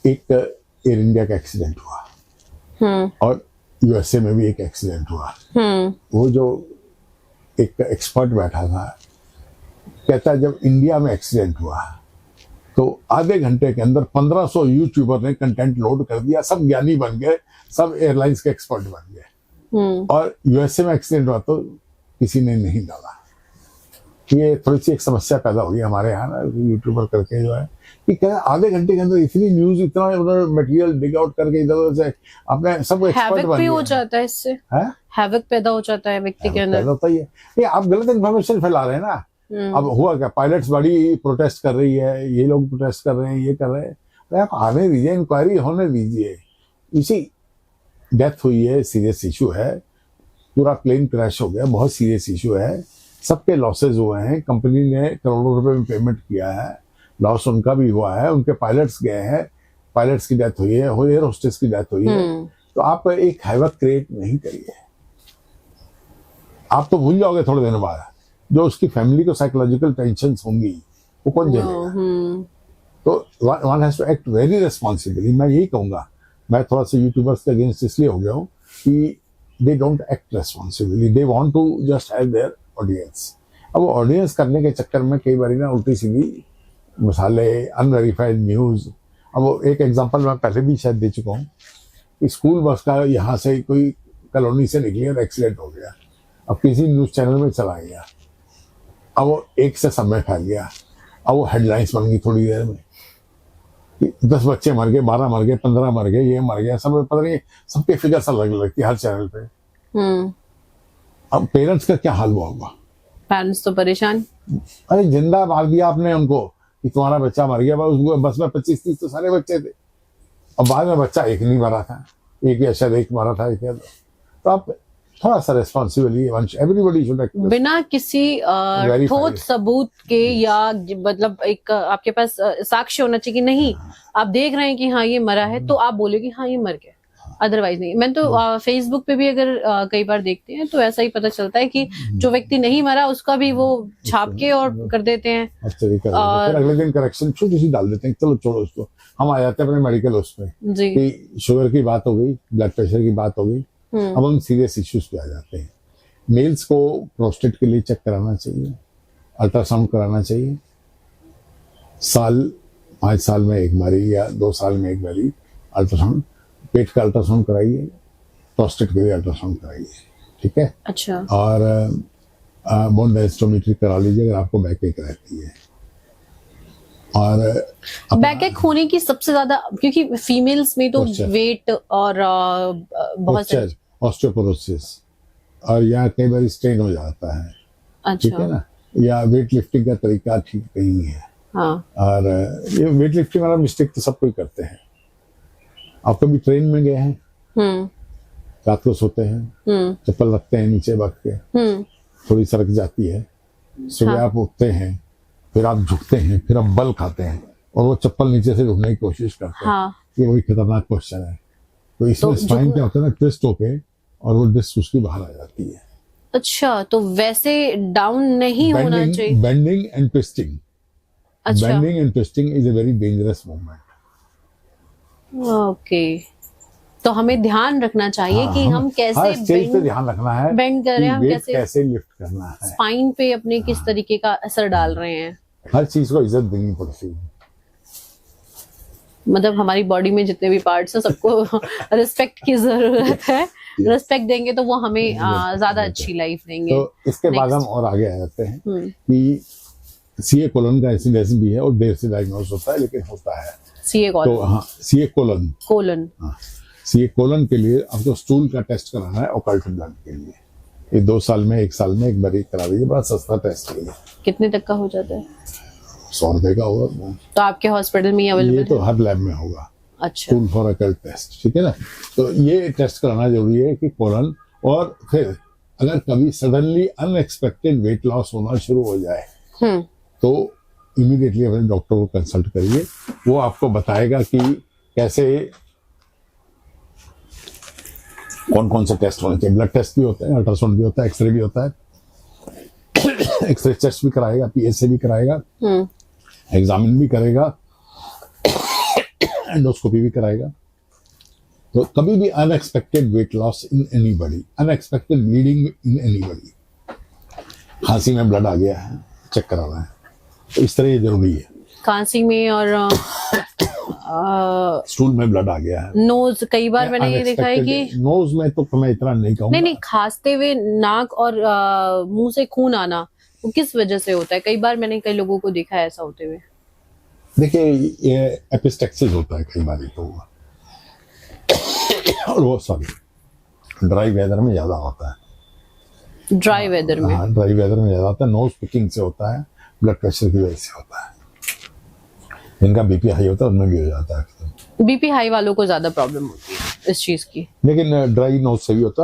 एक एयर इंडिया का एक्सीडेंट हुआ, और USA में भी एक एक्सीडेंट हुआ। वो जो एक एक्सपर्ट बैठा था, कहता है जब इंडिया में एक्सीडेंट हुआ तो आधे घंटे के अंदर 1500 यूट्यूबर ने कंटेंट लोड कर दिया, सब ज्ञानी बन गए, सब एयरलाइंस के एक्सपर्ट बन गए। और USA में एक्सीडेंट हुआ तो किसी ने नहीं डाला। ये थोड़ी सी एक समस्या पैदा हो गई हमारे यहाँ ना, यूट्यूबर करके जो है कि क्या आधे घंटे के अंदर इतनी न्यूज, इतना उधर मटेरियल डिग आउट करके इधर उधर से अपने सब एक्सपर्ट हैवक बन भी हो गए। जाता है इससे, हैं? हैवक पैदा हो जाता है व्यक्ति के अंदर। पैदा होता ही है। ये आप गलत इन्फॉर्मेशन फैला रहे हैं ना। अब हुआ क्या, पायलट्स बड़ी प्रोटेस्ट कर रही है, ये लोग प्रोटेस्ट कर रहे हैं, ये कर रहे हैं, तो आप आने दीजिए, इंक्वायरी होने दीजिए। इसी डेथ हुई है, सीरियस इशू है, पूरा प्लेन क्रैश हो गया, बहुत सीरियस इशू है, सबके लॉसेज हुए हैं, कंपनी ने करोड़ों रुपए में पेमेंट किया है, लॉस उनका भी हुआ है, उनके पायलट्स गए हैं, पायलट्स की डेथ हुई है, एयर होस्टेस की डेथ हुई है। तो आप एक हैवक क्रिएट नहीं करिए। आप तो भूल जाओगे थोड़े दिनों बाद, जो उसकी फैमिली को साइकोलॉजिकल टेंशन होंगी वो कौन झेलेगा। तो one has to act very responsibly. मैं यही कहूंगा, मैं थोड़ा सा यूट्यूबर्स के अगेंस्ट इसलिए हो गया हूँ कि they don't act responsibly, they want to just have their audience. अब वो ऑडियंस करने के चक्कर में कई बार ना उल्टी सीधी मसाले, अनवेरीफाइड न्यूज। अब वो एक एग्जांपल मैं पहले भी शायद दे चुका हूँ कि स्कूल बस का यहाँ से कोई कॉलोनी से निकली और एक्सीडेंट हो गया, अब किसी न्यूज चैनल में चला गया, अब वो एक से सब में फैल गया, अब वो हेडलाइंस बन गई थोड़ी देर में कि 10 बच्चे मर गए, 12 मर गए, 15 मर गए, ये मर गया, सब पता नहीं, सबके फिगर्स अलग अलग थी हर चैनल पे। अब पेरेंट्स का क्या हाल हुआ होगा? पेरेंट्स तो परेशान। अरे जिंदा मार दिया आपने उनको कि तुम्हारा बच्चा मर गया, बस में 25-30 तो सारे बच्चे थे, और बाद में बच्चा एक नहीं मरा था, एक या शायद एक मरा था, एक या दो। तो आप थोड़ा सा रेस्पॉन्सिबली एवरीबॉडी शुड एक्ट बिना किसी ठोस सबूत के, या मतलब एक आपके पास साक्ष्य होना चाहिए कि नहीं आप देख रहे हैं कि हाँ ये मरा है, तो आप बोले कि हाँ ये मर गया, अदरवाइज नहीं। मैं तो फेसबुक पे भी अगर कई बार देखते हैं तो ऐसा ही पता चलता है कि जो व्यक्ति नहीं मरा उसका भी वो छाप के और कर देते हैं, फिर अगले दिन करेक्शन छोटी सी डाल देते हैं, चलो छोड़ो उसको, हम आ जाते हैं अपने मेडिकल उसमें कि शुगर की बात हो गई, ब्लड प्रेशर की बात हो गई, अब हम सीरियस इश्यूज पे आ जाते हैं। मेल्स को प्रोस्टेट के लिए चेक कराना चाहिए, अल्ट्रासाउंड कराना चाहिए, 5 साल में एक बारी या 2 साल में एक बारी अल्ट्रासाउंड, पेट का अल्ट्रासाउंड कराइए, प्रोस्टेट के लिए अल्ट्रासाउंड कराइए, ठीक है। अच्छा। और बोन डायस्टोमेट्री करा लीजिए अगर आपको बैक एक रहती है। और बैक एक होने की सबसे ज्यादा, क्योंकि फीमेल्स में तो वेट और बहुत सारे ऑस्टियोपोरोसिस, और यहाँ कई बार स्ट्रेन हो जाता है, ठीक है ना, या वेट लिफ्टिंग का तरीका ठीक नहीं है। हाँ। और ये वेट लिफ्टिंग वाला मिस्टेक तो सब कोई करते हैं। आप कभी ट्रेन में गए हैं, रात को सोते हैं, चप्पल रखते हैं नीचे रख के, थोड़ी सरक जाती है, सुबह आप उठते हैं, फिर आप झुकते हैं, फिर आप बल खाते हैं और वो चप्पल नीचे से ढूंढने की कोशिश करते हैं। ये वही खतरनाक क्वेश्चन है। तो इसमें स्पाइन क्या होता है ना, ट्विस्ट होके और वो डिस्क उसकी बाहर आ जाती है। अच्छा, तो वैसे डाउन नहीं होना चाहिए। Bending and twisting, bending and twisting is a very dangerous movement. Okay, तो हमें ध्यान रखना चाहिए कि हम कैसे हर स्टेज पे ध्यान रखना है, बेंड कर रहे हैं, हम कैसे लिफ्ट करना है, स्पाइन पे अपने किस तरीके का असर डाल रहे हैं। हर चीज को इज्जत देनी पड़ती है। मतलब हमारी बॉडी में जितने भी पार्ट्स हैं सबको रिस्पेक्ट की जरूरत है। रिस्पेक्ट देंगे तो वो हमें ज्यादा अच्छी लाइफ देंगे। तो इसके बाद हम और आगे आ जाते हैं कि सीए कोलन का इंसिडेंस भी है और देर से डायग्नोस होता है, लेकिन होता है। सीए कोलन, तो हाँ, सीए कोलन, हाँ, सीए कोलन के लिए आपको स्टूल का टेस्ट कराना है ऑकल्ट ब्लड के लिए। ये 2 साल में 1 साल में एक बार करा दीजिए, बड़ा सस्ता टेस्ट है। कितने तक का हो जाता है? 100 रुपए का होगा। तो आपके हॉस्पिटल में अवेलेबल? ये तो हर लैब में होगा। अच्छा। स्टूल फॉर ऑकल्ट टेस्ट, ठीक है ना। तो ये टेस्ट कराना जरूरी है कि कोलन, और फिर अगर कभी सडनली अनएक्सपेक्टेड वेट लॉस होना शुरू हो जाए तो इमीडिएटली अपने डॉक्टर को कंसल्ट करिए। वो आपको बताएगा कि कैसे, कौन कौन से टेस्ट होने चाहिए। ब्लड टेस्ट भी होता है, अल्ट्रासाउंड भी होता है, एक्सरे भी होता है, एक्सरे टेस्ट भी कराएगा, पीएसए भी कराएगा, एग्जामिन भी करेगा, एंडोस्कोपी भी कराएगा। तो कभी भी unexpected weight loss in anybody, unexpected bleeding in anybody, खांसी में ब्लड आ गया है, चेक कराना है। तो इस तरह ये जरूरी है। खांसी में और स्टूल में ब्लड आ गया है। नोज, कई बार मैंने ये देखा है कि नोज में तो मैं इतना नहीं कहूँगा। नहीं, खांसते हुए नाक और मुंह से खून आना, वो किस वजह से होता है? कई बार मैंने कई लोगों को देखा है ऐसा होते हुए। देखिए ये एपिस्टेक्सिस होता है कई बार तो, और वो सॉरी ड्राई वेदर में ज्यादा होता है। ड्राई वेदर में? हाँ, ड्राई वेदर में ज्यादा होता है। नोज पिकिंग से होता है, ब्लड प्रेशर की वजह से होता है। जिनका बीपी हाई होता है उनमें भी हो जाता है। बीपी हाई वालों को ज्यादा प्रॉब्लम होती है इस चीज की। लेकिन ड्राई नोज से भी होता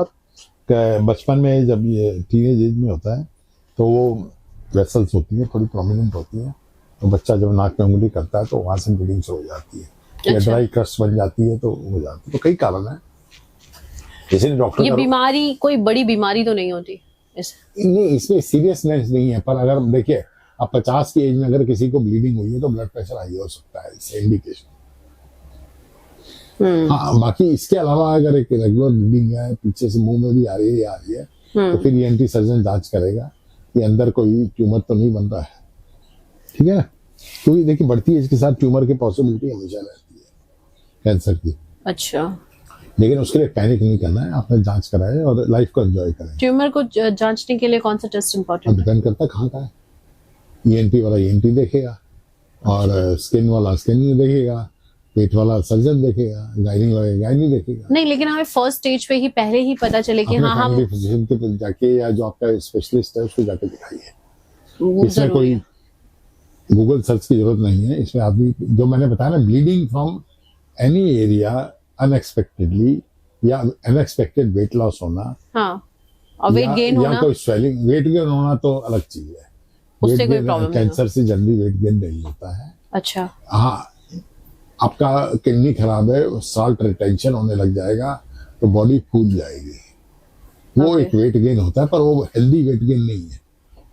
है। बचपन में जब ये टीनेज एज में होता है तो वो वेसल्स होती है थोड़ी प्रोमिनेंट होती है, तो बच्चा जब नाक में उंगली करता है तो वहां से ब्लीडिंग शुरू हो जाती है, या अच्छा। ड्राई क्रस्ट बन जाती है तो हो जाती है। तो कई कारण है, जैसे डॉक्टर ये बीमारी कोई बड़ी बीमारी तो नहीं होती नहीं, इसमें सीरियसनेस नहीं है। पर अगर देखिए अब 50 की एज में अगर किसी को ब्लीडिंग हुई है तो ब्लड प्रेशर हाई हो सकता है, इससे इंडिकेशन। हाँ, बाकी इसके अलावा अगर एक रेगुलर ब्लीडिंग है, पीछे से मुंह में भी आ रही है तो फिर ईएनटी सर्जन जांच करेगा कि अंदर कोई ट्यूमर तो नहीं बन रहा है, ठीक है ना। क्योंकि देखिए बढ़ती एज के साथ ट्यूमर की पॉसिबिलिटी हमेशा रहती है कैंसर की। अच्छा। लेकिन उसके लिए पैनिक नहीं करना है, आपने जांच कराए और लाइफ को एंजॉय करें। ट्यूमर को जांचने के लिए कौन सा टेस्ट इंपॉर्टेंट है? डिपेंड करता है कहाँ का है। ईएनटी वाला ईएनटी देखेगा, और स्किन वाला स्किन देखेगा, पेट वाला सर्जन देखेगा, गायनी वाला गायनी देखेगा। नहीं, लेकिन हमें फर्स्ट स्टेज पे ही पहले ही पता चले कि हाँ हम फिजिशियन के पास जाके या जो आपका स्पेशलिस्ट है उसको जाके दिखाइए। वो इसमें जरूरी कोई है। गूगल सर्च की जरूरत नहीं है। इसमें आदमी जो मैंने बताया ना, bleeding from any area unexpectedly या अनएक्सपेक्टेड वेट लॉस होना, हाँ, और वेट गेन या होना, कोई स्वेलिंग, वेट गेन होना तो अलग चीज है। उससे कोई प्रॉब्लम नहीं। कैंसर से जल्दी वेट गेन नहीं होता है। अच्छा। हाँ, आपका किडनी खराब है, साल्ट रिटेंशन होने लग जाएगा तो बॉडी फूल जाएगी, वो एक वेट गेन होता है, पर वो हेल्दी वेट गेन नहीं है।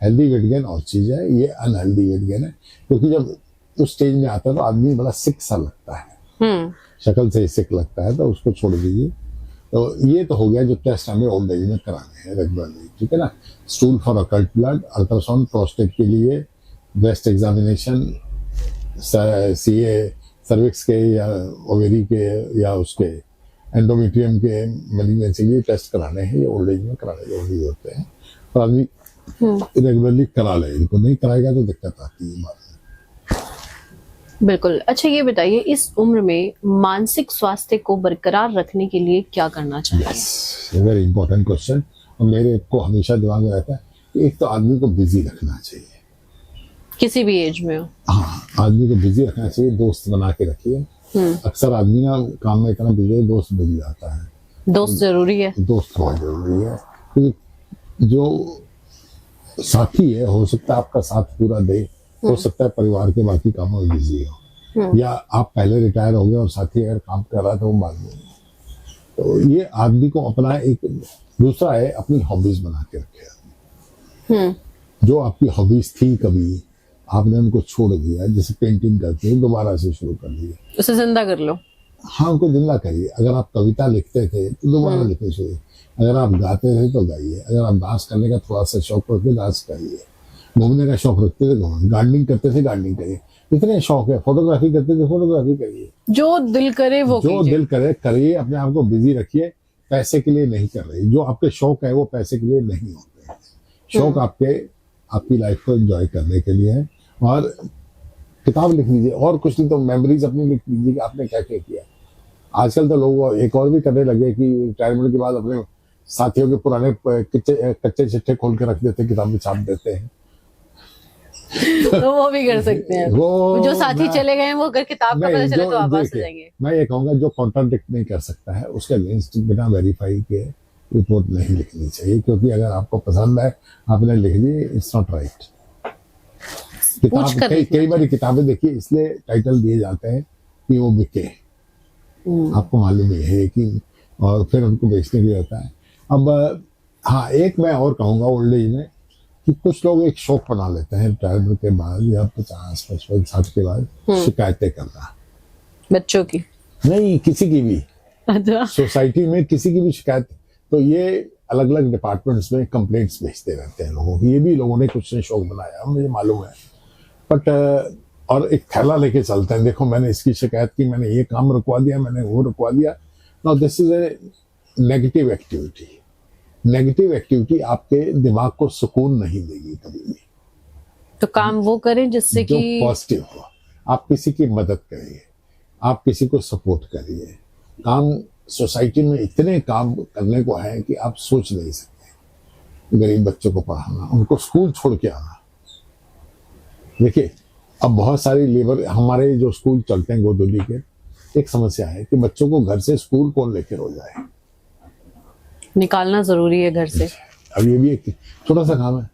हेल्दी वेट गेन और चीज है, ये अनहेल्दी वेट गेन है। क्योंकि जब उस स्टेज में आता है तो आदमी बड़ा सिक सा लगता है, शक्ल से सिक लगता है, तो उसको छोड़ दीजिए। तो ये तो हो गया जो टेस्ट हमें ओल्ड एज में कराने हैं रेगुलरली, ठीक है ना। Stool for occult blood, ultrasound prostate के लिए, ब्रेस्ट एग्जामिनेशन, सीए सर्विक्स के या ओवेरी के या उसके एंडोमेट्रियम के मैलिग्नेंसी के टेस्ट कराने हैं, ये ओल्ड एज में कराने जरूरी होते हैं। और आदमी रेगुलरली करा ले, इनको नहीं कराएगा तो दिक्कत आती है बाद में। बिल्कुल। अच्छा, ये बताइए इस उम्र में मानसिक स्वास्थ्य को बरकरार रखने के लिए क्या करना चाहिए? वेरी इंपॉर्टेंट क्वेश्चन, और मेरे को हमेशा दिमाग में रहता है कि एक तो आदमी को बिजी रखना चाहिए, किसी भी एज में हो। हाँ, आदमी को बिजी रखना चाहिए, दोस्त बना के रखिए। अक्सर आदमी ना काम में इतना बिजी है, दोस्त मिल जाता है। दोस्त जरूरी है। दोस्त बहुत जरूरी है, क्योंकि जो साथी है, हो सकता है आपका साथ पूरा दे, हो सकता है परिवार के बाकी कामों में बिजी हो, या आप पहले रिटायर हो गए और साथी अगर काम कर रहा था वो बाद में। तो ये आदमी को अपना एक दूसरा है, अपनी हॉबीज बना के रखे। जो आपकी हॉबीज थी, कभी आपने उनको छोड़ दिया, जैसे पेंटिंग करते हैं दोबारा से शुरू कर दिए, उसे जिंदा कर लो। हाँ, उनको जिंदा करिए। अगर आप कविता लिखते थे तो दोबारा लिखने शुरू, अगर आप गाते थे तो गाइए, अगर आप डांस करने का थोड़ा सा शौक रखते डांस करिए, घूमने का शौक रखते थे घूमने, गार्डनिंग करते थे गार्डनिंग करिए, इतने शौक है, फोटोग्राफी करते थे फोटोग्राफी करिए, जो दिल करे वो जो दिल करे करिए। अपने आप को बिजी रखिए, पैसे के लिए नहीं कर रहे। जो आपके शौक है वो पैसे के लिए नहीं होते हैं, शौक आपकी लाइफ को एंजॉय करने के लिए है। और किताब लिख लीजिए, और कुछ नहीं तो मेमोरीज अपनी लिख लीजिए कि आपने क्या क्या किया। आजकल तो लोग एक और भी करने लगे कि रिटायरमेंट के बाद अपने साथियों के पुराने कच्चे चिट्ठे खोल के रख देते हैं, किताब में छाप देते हैं। तो वो भी कर सकते हैं। वो जो साथी चले गए हैं वो अगर किताब का पता चले तो वापस आ जाएंगे। मैं ये कहूंगा जो कॉन्ट्राडिक्ट नहीं कर सकता है उसके अगेंस्ट बिना वेरीफाई के रिपोर्ट नहीं लिखनी चाहिए, क्योंकि अगर आपको पसंद है आपने लिख दी, इट्स नॉट राइट। किताब कई बार किताबें देखिए इसलिए टाइटल दिए जाते हैं कि वो बिके, आपको मालूम ही है कि, और फिर उनको बेचने के लिए होता है। अब हाँ, एक मैं और कहूँगा ओल्ड एज में कि कुछ लोग एक शौक बना लेते हैं रिटायरमेंट के बाद या 50, 55, 60 के बाद शिकायतें करना। बच्चों की नहीं, किसी की भी, सोसाइटी में किसी की भी शिकायत। तो ये अलग अलग डिपार्टमेंट्स में कंप्लेंट्स भेजते रहते हैं लोगों की। ये भी लोगों ने कुछ ने शौक बनाया, मुझे मालूम है। बट और एक थैला लेके चलते हैं, देखो मैंने इसकी शिकायत की, मैंने ये काम रुकवा दिया, मैंने वो रुकवा दिया। Now this is a negative activity. Negative activity आपके दिमाग को सुकून नहीं देगी कभी भी। तो काम वो करें जिससे जो कि पॉजिटिव हो, आप किसी की मदद करिए, आप किसी को सपोर्ट करिए। काम सोसाइटी में इतने काम करने को है कि आप सोच नहीं सकते। गरीब बच्चों को पढ़ाना, उनको स्कूल छोड़ के आना। देखिए अब बहुत सारी लेबर, हमारे जो स्कूल चलते हैं गोदोली के, एक समस्या है कि बच्चों को घर से स्कूल कौन लेकर हो जाए, निकालना जरूरी है घर से। अब ये भी एक छोटा सा काम है।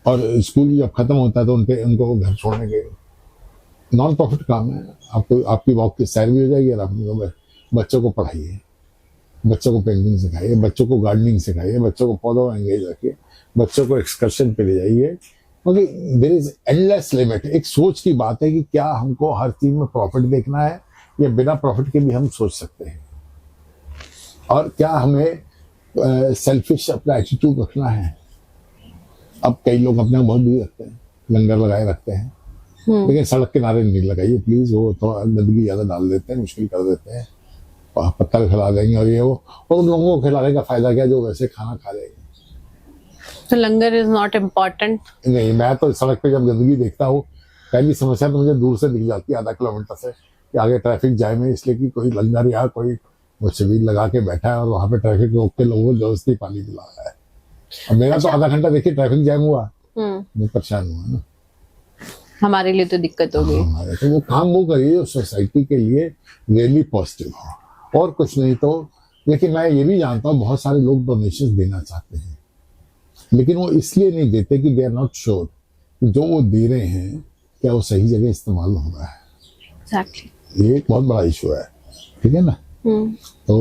और स्कूल जब खत्म होता है तो उनको घर छोड़ने के नॉन प्रॉफिट काम है। आपको आपकी वॉक की सैर भी हो जाएगी और आप बच्चों को पढ़ाइए, बच्चों को पेंटिंग सिखाइए, बच्चों को गार्डनिंग सिखाइए, बच्चों को पौधों में एंगेज रखिए, बच्चों को एक्सकर्शन पे ले जाइए। क्योंकि देयर इज एंडलेस लिमिट। एक सोच की बात है कि क्या हमको हर चीज में प्रॉफिट देखना है या बिना प्रॉफिट के भी हम सोच सकते हैं, और क्या हमें सेल्फिश अपना एटीट्यूड रखना है। अब कई लोग अपने बहुत भी रखते हैं, लंगर लगाए रखते हैं, लेकिन सड़क किनारे नहीं लगाइए प्लीज, वो थोड़ा गंदगी ज्यादा डाल देते हैं, मुश्किल कर देते हैं, पत्थर खिला देंगे और ये वो, और उन लोगों को खिलाने का फायदा क्या जो वैसे खाना खा लेंगे। तो लंगर इज नॉट इम्पोर्टेंट। नहीं, मैं तो सड़क पे जब गंदगी देखता हूँ, पहली समस्या तो मुझे दूर से दिख जाती है, आधा किलोमीटर से, कि आगे ट्रैफिक जाम है, इसलिए कि कोई लंगर या कोई वो शिविर लगा के बैठा है और वहां पे ट्रैफिक रोक के लोगों को जबरदस्ती पानी पिला रहा है। अब मेरा तो आधा घंटा देखिए ट्रैफिक जाम हुआ, मैं परेशान हुआ ना, हमारे लिए तो दिक्कत हो गई। हमारे तो वो काम वो करिए जो सोसाइटी के लिए रियली पॉजिटिव हो, और कुछ नहीं। तो देखिए मैं ये भी जानता हूँ बहुत सारे लोग डोनेशन देना चाहते हैं, लेकिन वो इसलिए नहीं देते कि दे आर नॉट श्योर जो वो दे रहे हैं क्या वो सही जगह इस्तेमाल हो रहा है। Exactly. ये एक बहुत बड़ा इशू है, ठीक है ना। तो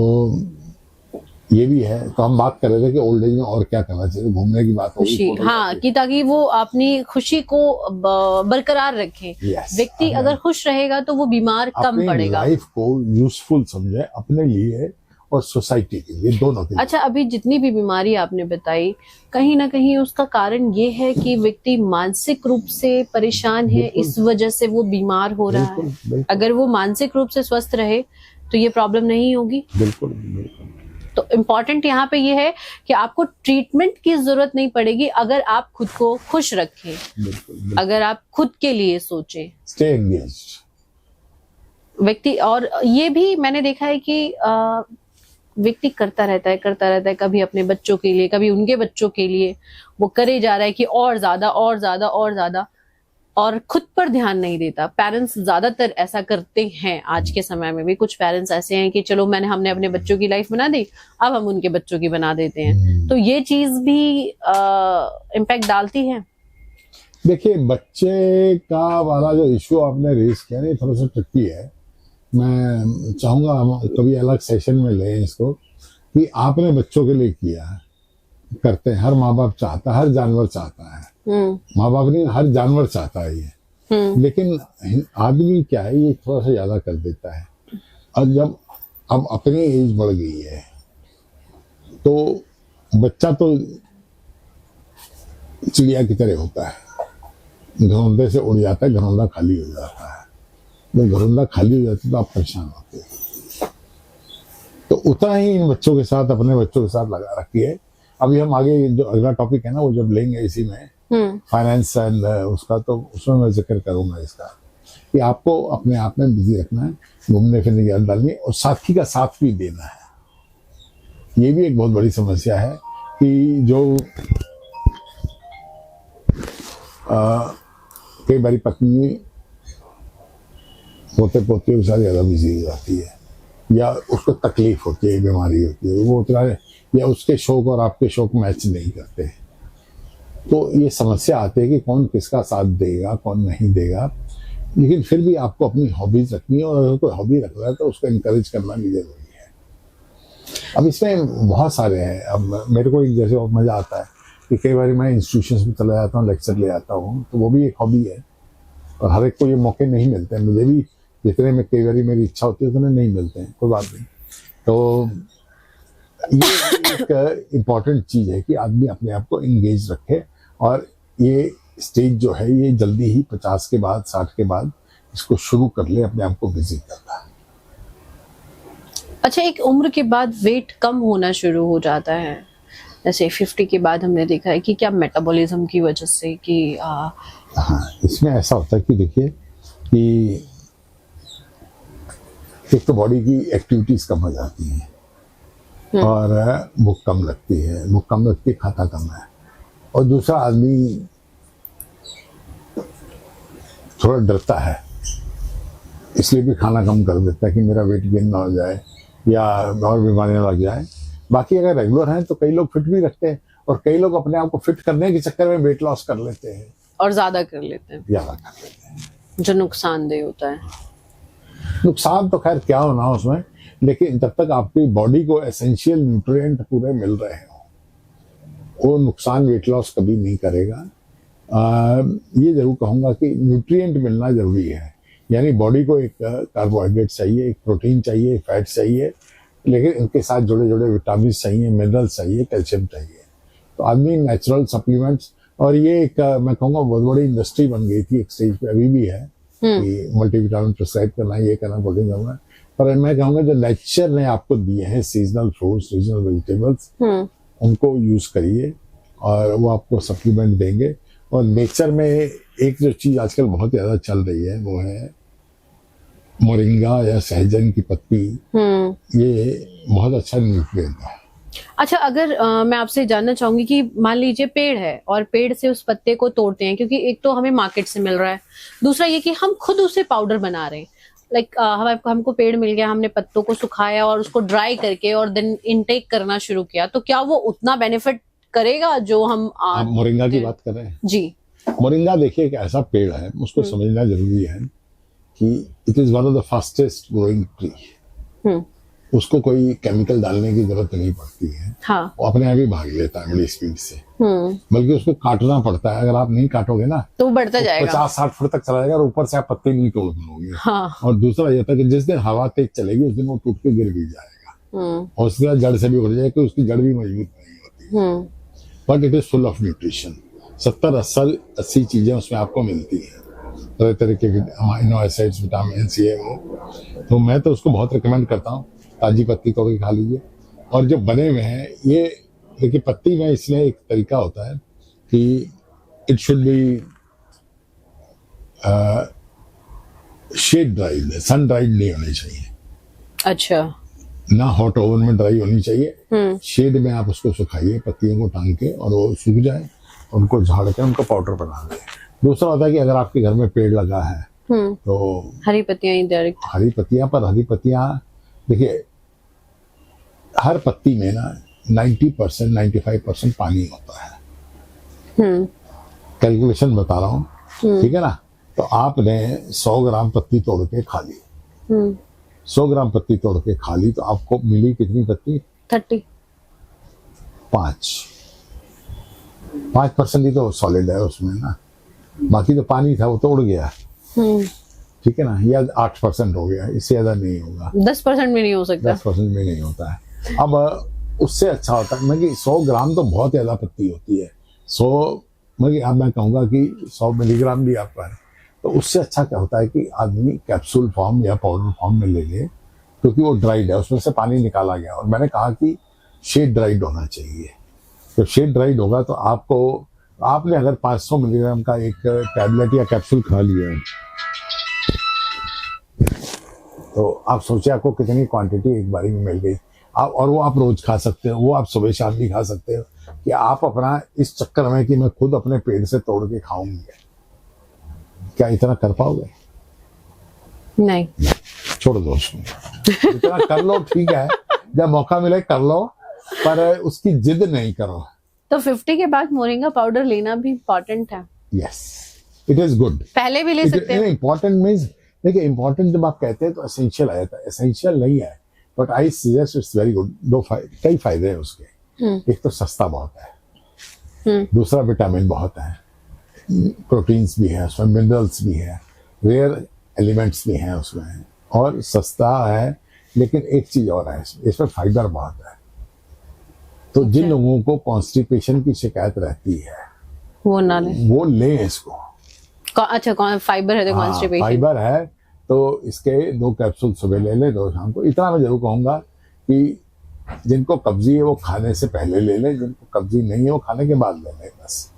ये भी है। तो हम बात कर रहे थे कि ओल्ड एज में और क्या करना चाहिए, घूमने की बात होगी, खुशी, हाँ, कि ताकि वो अपनी खुशी को बरकरार रखे। व्यक्ति अगर खुश रहेगा तो वो बीमार कम पड़ेगा। लाइफ को यूजफुल समझे अपने लिए और सोसाइटी के लिए, दोनों के लिए। अच्छा, अभी जितनी भी बीमारी आपने बताई, कहीं ना कहीं उसका कारण ये है कि व्यक्ति मानसिक रूप से परेशान है, इस वजह से वो बीमार हो रहा है। अगर वो मानसिक रूप से स्वस्थ रहे तो ये प्रॉब्लम नहीं होगी। बिल्कुल बिल्कुल। तो इम्पोर्टेंट यहाँ पे ये है कि आपको ट्रीटमेंट की जरूरत नहीं पड़ेगी अगर आप खुद को खुश रखें। बिल्कुल। अगर आप खुद के लिए सोचें, स्टे एंगेज्ड व्यक्ति। और ये भी मैंने देखा है कि व्यक्ति करता रहता है, कभी अपने बच्चों के लिए, कभी उनके बच्चों के लिए, वो करे जा रहा है कि और ज्यादा और ज्यादा और ज्यादा, और खुद पर ध्यान नहीं देता। पेरेंट्स ज्यादातर ऐसा करते हैं आज के समय में भी। कुछ पेरेंट्स ऐसे हैं कि चलो हमने अपने बच्चों की लाइफ बना दी, अब हम उनके बच्चों की बना देते हैं। तो ये चीज भी इम्पैक्ट डालती है। देखिए बच्चे का वाला जो इशू आपने रेज किया ना, थोड़ा सा ट्रिकी है। मैं चाहूंगा हम कभी अलग सेशन में लें इसको, कि आपने बच्चों के लिए किया, करते हैं, हर माँ बाप चाहता है, हर जानवर चाहता है, माँ बाप नहीं, हर जानवर चाहता है ये। लेकिन आदमी क्या है, ये थोड़ा सा ज्यादा कर देता है। और जब अब अपनी एज बढ़ गई है तो बच्चा तो चिड़िया की तरह होता है, घरौंदे से उड़ जाता है, घरौंदा खाली हो जाता है। जब घरौंदा खाली हो जाता है तो आप परेशान होते हैं। तो उतना ही इन बच्चों के साथ, अपने बच्चों के साथ लगा रखिए। अभी हम आगे जो अगला टॉपिक है ना, वो जब लेंगे इसी में फाइनेंस एंड उसका, तो उसमें मैं जिक्र करूंगा इसका, कि आपको अपने आप में बिजी रखना है, घूमने फिरने की आदत डालनी है, और साथी का साथ भी देना है। ये भी एक बहुत बड़ी समस्या है कि जो कई बारी पत्नी पोते पोतियों के साथ ज्यादा बिजी हो जाती है, या उसको तकलीफ होती है, बीमारी होती है, वो उतना, या उसके शौक और आपके शौक मैच नहीं करते। तो ये समस्या आती है कि कौन किसका साथ देगा, कौन नहीं देगा। लेकिन फिर भी आपको अपनी हॉबीज रखनी है, और अगर कोई हॉबी रख रहा है तो उसको इनकरेज करना भी जरूरी है। अब इसमें बहुत सारे हैं। अब मेरे को एक जैसे मजा आता है कि कई बार मैं इंस्टीट्यूशन में चला जाता हूँ, लेक्चर ले आता हूँ, तो वो भी एक हॉबी है, और हर एक को ये मौके नहीं मिलते हैं। मुझे भी जितने में कई बार मेरी इच्छा होती है उतने नहीं मिलते हैं, कोई बात नहीं। तो ये एक इम्पॉर्टेंट चीज है कि आदमी अपने आप को इंगेज रखे, और ये स्टेज जो है ये जल्दी ही 50 के बाद 60 के बाद इसको शुरू कर ले अपने आप को बिजी करना। अच्छा, एक उम्र के बाद वेट कम होना शुरू हो जाता है, जैसे 50 के बाद हमने देखा है कि क्या मेटाबॉलिज्म की वजह से कि हाँ, इसमें ऐसा होता है कि देखिए कि एक तो बॉडी की एक्टिविटीज कम हो जाती हैं और भूख कम लगती है, खाता कम है, और दूसरा आदमी थोड़ा डरता है, इसलिए भी खाना कम कर देता है कि मेरा वेट गेन ना हो जाए या और बीमारियां लग जाए। बाकी अगर रेगुलर हैं तो कई लोग फिट भी रखते हैं और कई लोग अपने आप को फिट करने के चक्कर में वेट लॉस कर लेते हैं और ज्यादा कर लेते हैं, जो नुकसानदेह होता है। नुकसान तो खैर क्या होना उसमें, लेकिन जब तक आपकी बॉडी को एसेंशियल न्यूट्रिएंट पूरे मिल रहे हो वो नुकसान वेट लॉस कभी नहीं करेगा। ये जरूर कहूँगा कि न्यूट्रिएंट मिलना जरूरी है, यानी बॉडी को एक कार्बोहाइड्रेट चाहिए, एक प्रोटीन चाहिए, एक फैट चाहिए, लेकिन इनके साथ जुड़े जुड़े विटामिन चाहिए, मिनरल्स चाहिए, कैल्शियम चाहिए। तो आदमी नेचुरल सप्लीमेंट्स, और ये एक मैं कहूँगा बहुत बड़ी इंडस्ट्री बन गई थी एक स्टेज पे, अभी भी है कि मल्टीविटामिन प्रिस्क्राइब करना, ये करना, प्रोटीन करना, पर मैं कहूँगा जो नेचर ने आपको दिए हैं सीजनल फ्रूट्स, सीजनल वेजिटेबल्स, उनको यूज करिए और वो आपको सप्लीमेंट देंगे। और नेचर में एक जो चीज आजकल बहुत ज्यादा चल रही है वो है मोरिंगा या सहजन की पत्ती, ये बहुत अच्छा न्यूट्रिएंट है। अच्छा, अगर मैं आपसे जानना चाहूंगी कि मान लीजिए पेड़ है और पेड़ से उस पत्ते को तोड़ते हैं, क्योंकि एक तो हमें मार्केट से मिल रहा है, दूसरा ये कि हम खुद उसे पाउडर बना रहे हैं। लाइक हमको पेड़ मिल गया, हमने पत्तों को सुखाया और उसको ड्राई करके और देन इनटेक करना शुरू किया, तो क्या वो उतना बेनिफिट करेगा जो हम आप मोरिंगा की बात कर रहे हैं? जी, मोरिंगा देखिए एक ऐसा पेड़ है, उसको समझना जरूरी है कि it is one of the fastest growing tree. उसको कोई केमिकल डालने की जरूरत नहीं पड़ती है, हाँ, वो अपने आप ही भाग लेता है बड़ी स्पीड से, बल्कि उसको काटना पड़ता है। अगर आप नहीं काटोगे ना तो बढ़ता जाएगा, 50-60 फुट तक चला जाएगा और ऊपर से आप पत्ते नहीं तोड़ पाओगे। हाँ। और दूसरा ये था कि जिस दिन हवा तेज चलेगी उस दिन वो टूट के गिर भी जाएगा और उसके बाद जड़ से भी उड़ जाएगा, कि उसकी जड़ भी मजबूत नहीं होती। But it is full of nutrition. 70-80 चीजें उसमें आपको मिलती हैं, तरह तरह के अमीनो एसिड्स, विटामिन, ये वो। तो मैं तो उसको बहुत रिकमेंड करता हूँ, ताजी पत्ती को भी खा लीजिए। और जो बने हुए हैं ये देखिए, पत्ती में इसमें एक तरीका होता है कि it should be shade dried, sun dried नहीं होनी चाहिए। अच्छा, ना हॉट ओवन में ड्राई होनी चाहिए, शेड में आप उसको सुखाइए पत्तियों को टांग के, और वो सूख जाए, उनको झाड़ के उनको पाउडर बना दें। दूसरा होता है कि अगर आपके घर में पेड़ लगा है तो हरी पत्तियां ही डायरेक्ट, हरी पत्तियां देखिए, हर पत्ती में ना 90% 95% पानी होता है। कैलकुलेशन बता रहा हूँ, ठीक है ना। तो आपने 100 ग्राम पत्ती तोड़ के खा ली, 100 ग्राम पत्ती तोड़ के खा ली, तो आपको मिली कितनी पत्ती? 30। 5% ही तो सॉलिड है उसमें ना, बाकी तो पानी था वो तो उड़ गया, ठीक है ना। या 8% हो गया, इससे ज्यादा नहीं होगा। 10% में नहीं हो सकता, 10% में नहीं होता है। अब उससे अच्छा होता है कि 100 ग्राम तो बहुत ज्यादा पत्ती होती है, 100 अब मैं कहूँगा कि 100 मिलीग्राम भी आपका है, तो उससे अच्छा क्या होता है कि आदमी कैप्सूल फॉर्म या पाउडर फॉर्म में ले ले, क्योंकि वो ड्राइड है, उसमें से पानी निकाला गया। और मैंने कहा कि शेड ड्राइड होना चाहिए। जब शेड ड्राइड होगा तो आपने अगर 500 मिलीग्राम का एक टैबलेट या कैप्सूल खा लिया है, तो आप सोचिए आपको कितनी क्वांटिटी एक बारी में मिल गई। और वो आप रोज खा सकते हो, वो आप सुबह शाम भी खा सकते हो। कि आप अपना इस चक्कर में कि मैं खुद अपने पेड़ से तोड़ के खाऊंगी, क्या इतना कर पाओगे? नहीं, छोड़ दो उसको। इतना कर लो, ठीक है, जब मौका मिले कर लो, पर उसकी जिद नहीं करो। तो 50 के बाद मोरिंगा पाउडर लेना भी इम्पोर्टेंट है। Yes, it is good. पहले भी ले सकते हैं। इम्पोर्टेंट मीन्स देखिए, इम्पोर्टेंट जब आप कहते हैं तो एसेंशियल आ जाता है, एसेंशियल नहीं है, but I suggest it's very good. कई फायदे हैं उसके। एक तो सस्ता बहुत है, दूसरा विटामिन बहुत है, प्रोटीन्स भी है उसमें, मिनरल्स भी है, रेयर एलिमेंट्स भी हैं उसमें, और सस्ता है। लेकिन एक चीज और है, इसमें फाइबर बहुत है। तो जिन लोगों को कॉन्स्टिपेशन की शिकायत रहती है वो ना ले। वो ले इसको। अच्छा, कौन फाइबर है तो कॉन्स्टिपेशन। फाइबर है तो इसके 2 कैप्सूल सुबह ले ले, 2 शाम को। इतना मैं जरूर कहूंगा कि जिनको कब्जी है वो खाने से पहले ले ले, जिनको कब्जी नहीं है वो खाने के बाद ले ले बस।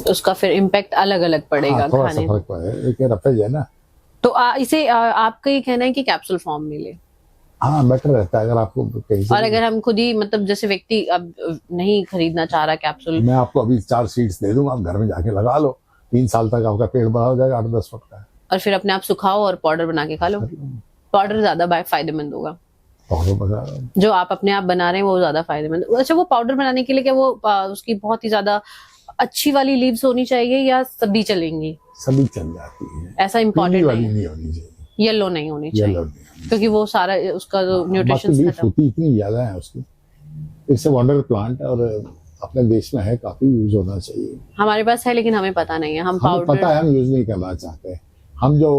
उसका फिर इम्पैक्ट अलग अलग पड़ेगा थोड़ा खाने सा फर्क पड़ेगा, एक रफेज है ना। तो इसे आपका ये कहना है कि कैप्सूल फॉर्म में ले। हाँ बेटर रहता है अगर आपको कहीं से। और अगर हम खुद ही मतलब जैसे व्यक्ति अब नहीं खरीदना चाह रहा कैप्सूल, मैं आपको अभी 4 शीट्स दे दूंगा, आप घर में जाके लगा लो, 3 साल तक आपका पेट बड़ा हो जाएगा 8-10 फुट का। और फिर अपने आप सुखाओ और पाउडर बना के खा लो। पाउडर ज्यादा फायदेमंद होगा। पाउडर बना जो आप अपने आप बना रहे हैं वो ज्यादा फायदेमंद। अच्छा, वो पाउडर बनाने के लिए क्या वो उसकी बहुत ही ज्यादा अच्छी वाली लीव्स होनी चाहिए या सभी चलेंगी? सभी चल जाती है, ऐसा इम्पोर्टेंट वाली नहीं होनी चाहिए, येलो नहीं होनी चाहिए, येलो नहीं, क्योंकि वो सारा उसका जो न्यूट्रिशन लीफ होती इतनी ज्यादा है उसकी। इट्स अ वंडर प्लांट और अपने देश में है, काफी यूज होना चाहिए। हमारे पास है लेकिन हमें पता नहीं है। हम पाउडर पता है, हम यूज नहीं करना चाहते। हम जो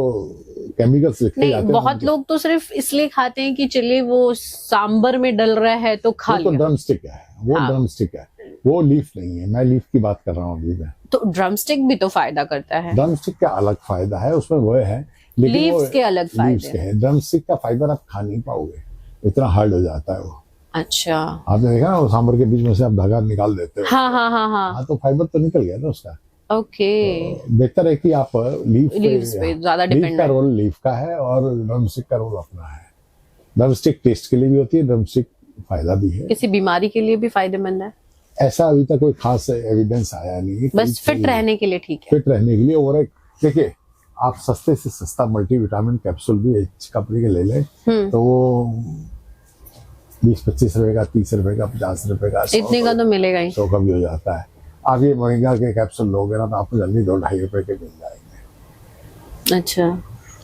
केमिकल्स लिखे नहीं, जाते हैं बहुत लोग तो सिर्फ इसलिए खाते हैं कि चलिए वो सांबर में डल रहा है तो खा लिया। तो ड्रम स्टिक है वो, ड्रम स्टिक है वो, लीफ नहीं है। मैं लीफ की बात कर रहा हूँ अभी मैं। तो ड्रम स्टिक भी तो फायदा करता है। ड्रम स्टिक का अलग फायदा है, उसमें वो है, लेकिन लीव्स के अलग फायदे हैं। ड्रम स्टिक का फाइबर आप खा नहीं पाओगे, इतना हार्ड हो जाता है वो। अच्छा, आपने देखा ना वो सांबर के बीच में से आप धागा निकाल देते हो। हाँ हाँ हाँ हाँ, तो फाइबर तो निकल गया ना उसका। ओके, तो बेहतर है कि आप लीव्स पे ज्यादा डिपेंड का रोल लीफ का है और ड्रम स्टिक का रोल अपना है। ड्रम स्टिक टेस्ट के लिए भी होती है, ड्रम स्टिक फायदा भी है। किसी बीमारी के लिए भी फायदेमंद है? ऐसा अभी तक कोई खास एविडेंस आया नहीं है। बस फिट रहने के लिए ठीक है। फिट रहने के लिए। और एक देखिए, आप सस्ते से सस्ता मल्टीविटामिन कैप्सूल भी एच कंपनी के ले लें तो वो 20-25 रुपए का, 30 रुपए का, 50 रुपए का, इतने का तो मिलेगा ही। 100 का भी हो जाता है। आप ये मोरिंगा के कैप्सूल लोगे ना तो आपको जल्दी 2-2.5 रुपए के मिल जाएंगे। अच्छा,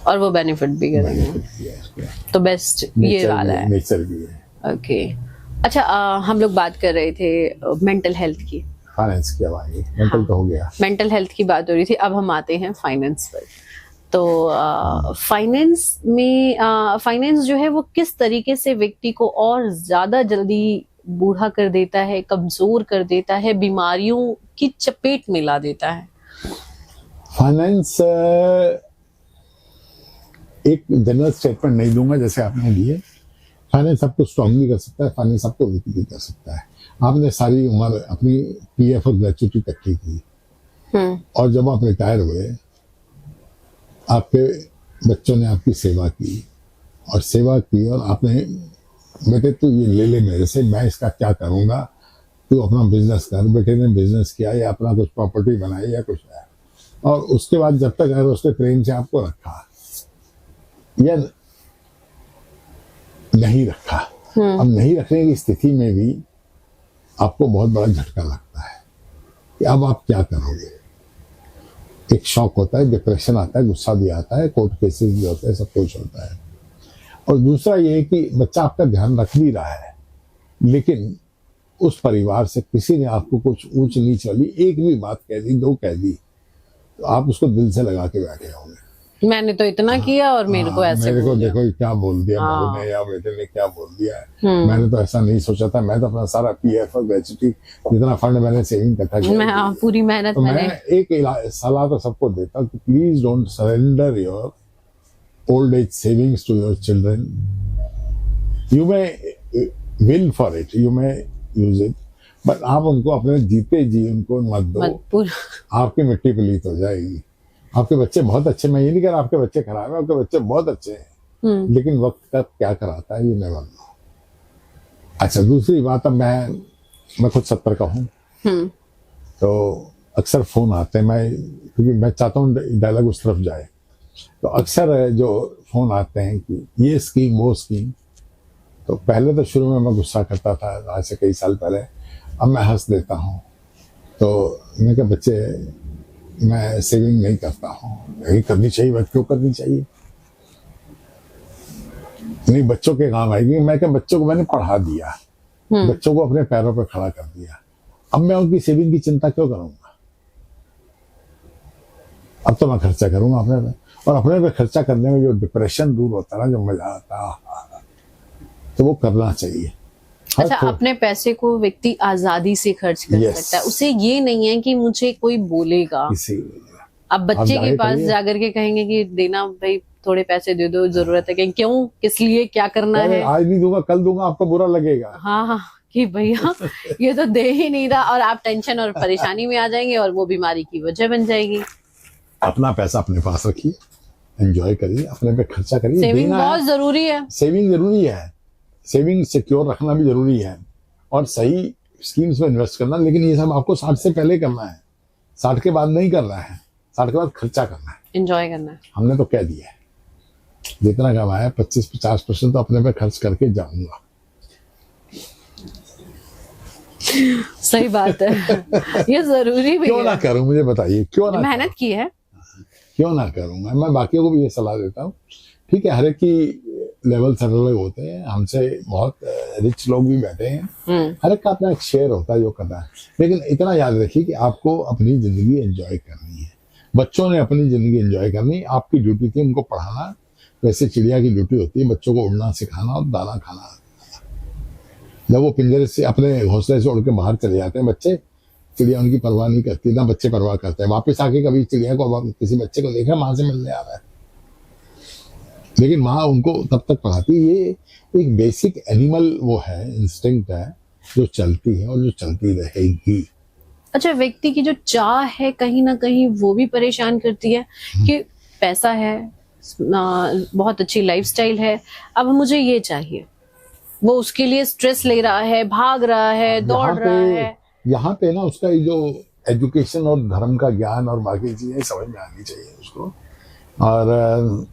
और वो बेनिफिट भी करेंगे। तो बेस्ट ये वाला है, नेचर भी है। ओके। अच्छा, हम लोग बात कर रहे थे मेंटल हेल्थ की। फाइनेंस की अब आई, मेंटल तो हो गया। मेंटल हेल्थ की बात हो रही थी, अब हम आते हैं फाइनेंस पर। तो फाइनेंस में फाइनेंस जो है वो किस तरीके से व्यक्ति को और ज्यादा जल्दी बूढ़ा कर देता है, कमजोर कर देता है, बीमारियों की चपेट में ला देता है? फाइनेंस एक जनरल स्टेटमेंट नहीं दूंगा जैसे आपने दिए। फाइनेंस सबको स्ट्रॉन्ग भी कर सकता है, फाइनेंस सबको वीक भी कर सकता है। आपने सारी उम्र अपनी पीएफ और ग्रेचुटी इकट्ठी की और जब आप रिटायर हुए, आपके बच्चों ने आपकी सेवा की और आपने, बेटे तू ये ले ले मेरे से, मैं इसका क्या करूंगा, तू अपना बिजनेस कर। बेटे ने बिजनेस किया या अपना कुछ प्रॉपर्टी बनाई या कुछ है, और उसके बाद जब तक अगर उसने प्रेम से आपको रखा या नहीं रखा, अब नहीं रखने की स्थिति में भी आपको बहुत बड़ा झटका लगता है कि अब आप क्या करोगे। एक शॉक होता है, डिप्रेशन आता है, गुस्सा भी आता है, कोर्ट केसेस भी होते हैं, सब कुछ होता है। और दूसरा ये है कि बच्चा आपका ध्यान रख भी रहा है, लेकिन उस परिवार से किसी ने आपको कुछ ऊंच नीच वाली एक भी बात कह दी, 2 कह दी, तो आप उसको दिल से लगा के बैठे होंगे। मैंने तो इतना किया और मेरे को ऐसे मेरे को देखो क्या बोल दिया बहू ने या बेटे ने क्या बोल दिया है। मैंने तो ऐसा नहीं सोचा था। मैं तो अपना सारा पीएफ और ग्रेचुटी जितना फंड मैंने सेविंग इकट्ठा किया, पूरी मेहनत तो मैं एक सलाह तो सबको देता हूँ कि please don't surrender your old age savings to your children. You may will for it, you may use it, but आप उनको अपने जीते जी उनको मत दो। आपकी मिट्टी पलीत हो जाएगी। आपके बच्चे बहुत अच्छे, मैं ये नहीं कह रहा आपके बच्चे खराब है, आपके बच्चे बहुत अच्छे हैं, लेकिन वक्त का क्या कराता है ये नेवर नो। अच्छा, दूसरी बात, अब मैं खुद 70 का हूँ, तो अक्सर फोन आते हैं, क्योंकि मैं चाहता हूँ डायलॉग उस तरफ जाए, तो अक्सर जो फोन आते हैं कि ये स्कीम वो स्कीम, तो पहले तो शुरू में मैं गुस्सा करता था, आज से कई साल पहले, अब मैं हंस देता हूँ। तो मैंने कहा बच्चे, मैं सेविंग नहीं करता हूँ, नहीं करनी चाहिए, बट क्यों करनी चाहिए, नहीं बच्चों के काम आएगी। मैं क्या, बच्चों को मैंने पढ़ा दिया, बच्चों को अपने पैरों पर खड़ा कर दिया, अब मैं उनकी सेविंग की चिंता क्यों करूंगा। अब तो मैं खर्चा करूंगा अपने पे, और अपने पे खर्चा करने में जो डिप्रेशन दूर होता है ना, जो मजा आता है, तो वो करना चाहिए। अच्छा, अपने पैसे को व्यक्ति आजादी से खर्च कर सकता है, उसे ये नहीं है कि मुझे कोई बोलेगा। अब बच्चे के पास जाकर के कहेंगे कि देना भाई, थोड़े पैसे दे दो, जरूरत है, क्यों, किस लिए, क्या करना है, आज नहीं दूंगा कल दूंगा, आपको बुरा लगेगा। हाँ, कि भैया ये तो दे ही नहीं रहा, और आप टेंशन और परेशानी में आ जाएंगे और वो बीमारी की वजह बन जाएगी। अपना पैसा अपने पास रखिए, एंजॉय करिए, अपने पे खर्चा करिए। सेविंग बहुत जरूरी है, सेविंग जरूरी है, सेविंग सिक्योर रखना भी जरूरी है, और सही स्कीम्स में इन्वेस्ट करना। लेकिन ये सब आपको 60 से पहले करना है, 60 के बाद नहीं करना है, 60 के बाद खर्चा करना है, एंजॉय करना है। हमने तो कह दिया है, जितना कमाया 25-50% तो अपने पे खर्च करके जाऊंगा। सही बात है, ये जरूरी भी क्यों ना करूं, मुझे बताइए, क्यों ना मेहनत की है, क्यों ना करूंगा। मैं बाकियों को भी ये सलाह देता हूँ। ठीक है, हर एक की लेवल अलग अलग होते हैं, हमसे बहुत रिच लोग भी बैठे हैं, हर एक का अपना एक शेयर होता है जो करना है। लेकिन इतना याद रखिए कि आपको अपनी जिंदगी एंजॉय करनी है, बच्चों ने अपनी जिंदगी एंजॉय करनी। आपकी ड्यूटी थी उनको पढ़ाना, वैसे चिड़िया की ड्यूटी होती है बच्चों को उड़ना सिखाना और दाना खाना। जब वो पिंजरे से अपने घोंसले से उड़ के बाहर चले जाते हैं बच्चे, चिड़िया उनकी परवाह नहीं करती, ना बच्चे परवाह करते हैं। वापस आके कभी चिड़िया को, किसी बच्चे को देखा माँ से मिलने आ रहा है, लेकिन माँ उनको तब तक पढ़ाती। ये एक बेसिक एनिमल वो है, इंस्टिंक्ट है, जो चलती है और जो चलती रहेगी। अच्छा, व्यक्ति की जो चाह है कहीं ना कहीं वो भी परेशान करती है कि पैसा है, बहुत अच्छी लाइफस्टाइल है, अब मुझे ये चाहिए, वो उसके लिए स्ट्रेस ले रहा है, भाग रहा है, दौड़ रहा है। यहाँ पे ना उसका ये जो एजुकेशन और धर्म का ज्ञान और बाकी चीजें समझ में आनी चाहिए उसको। और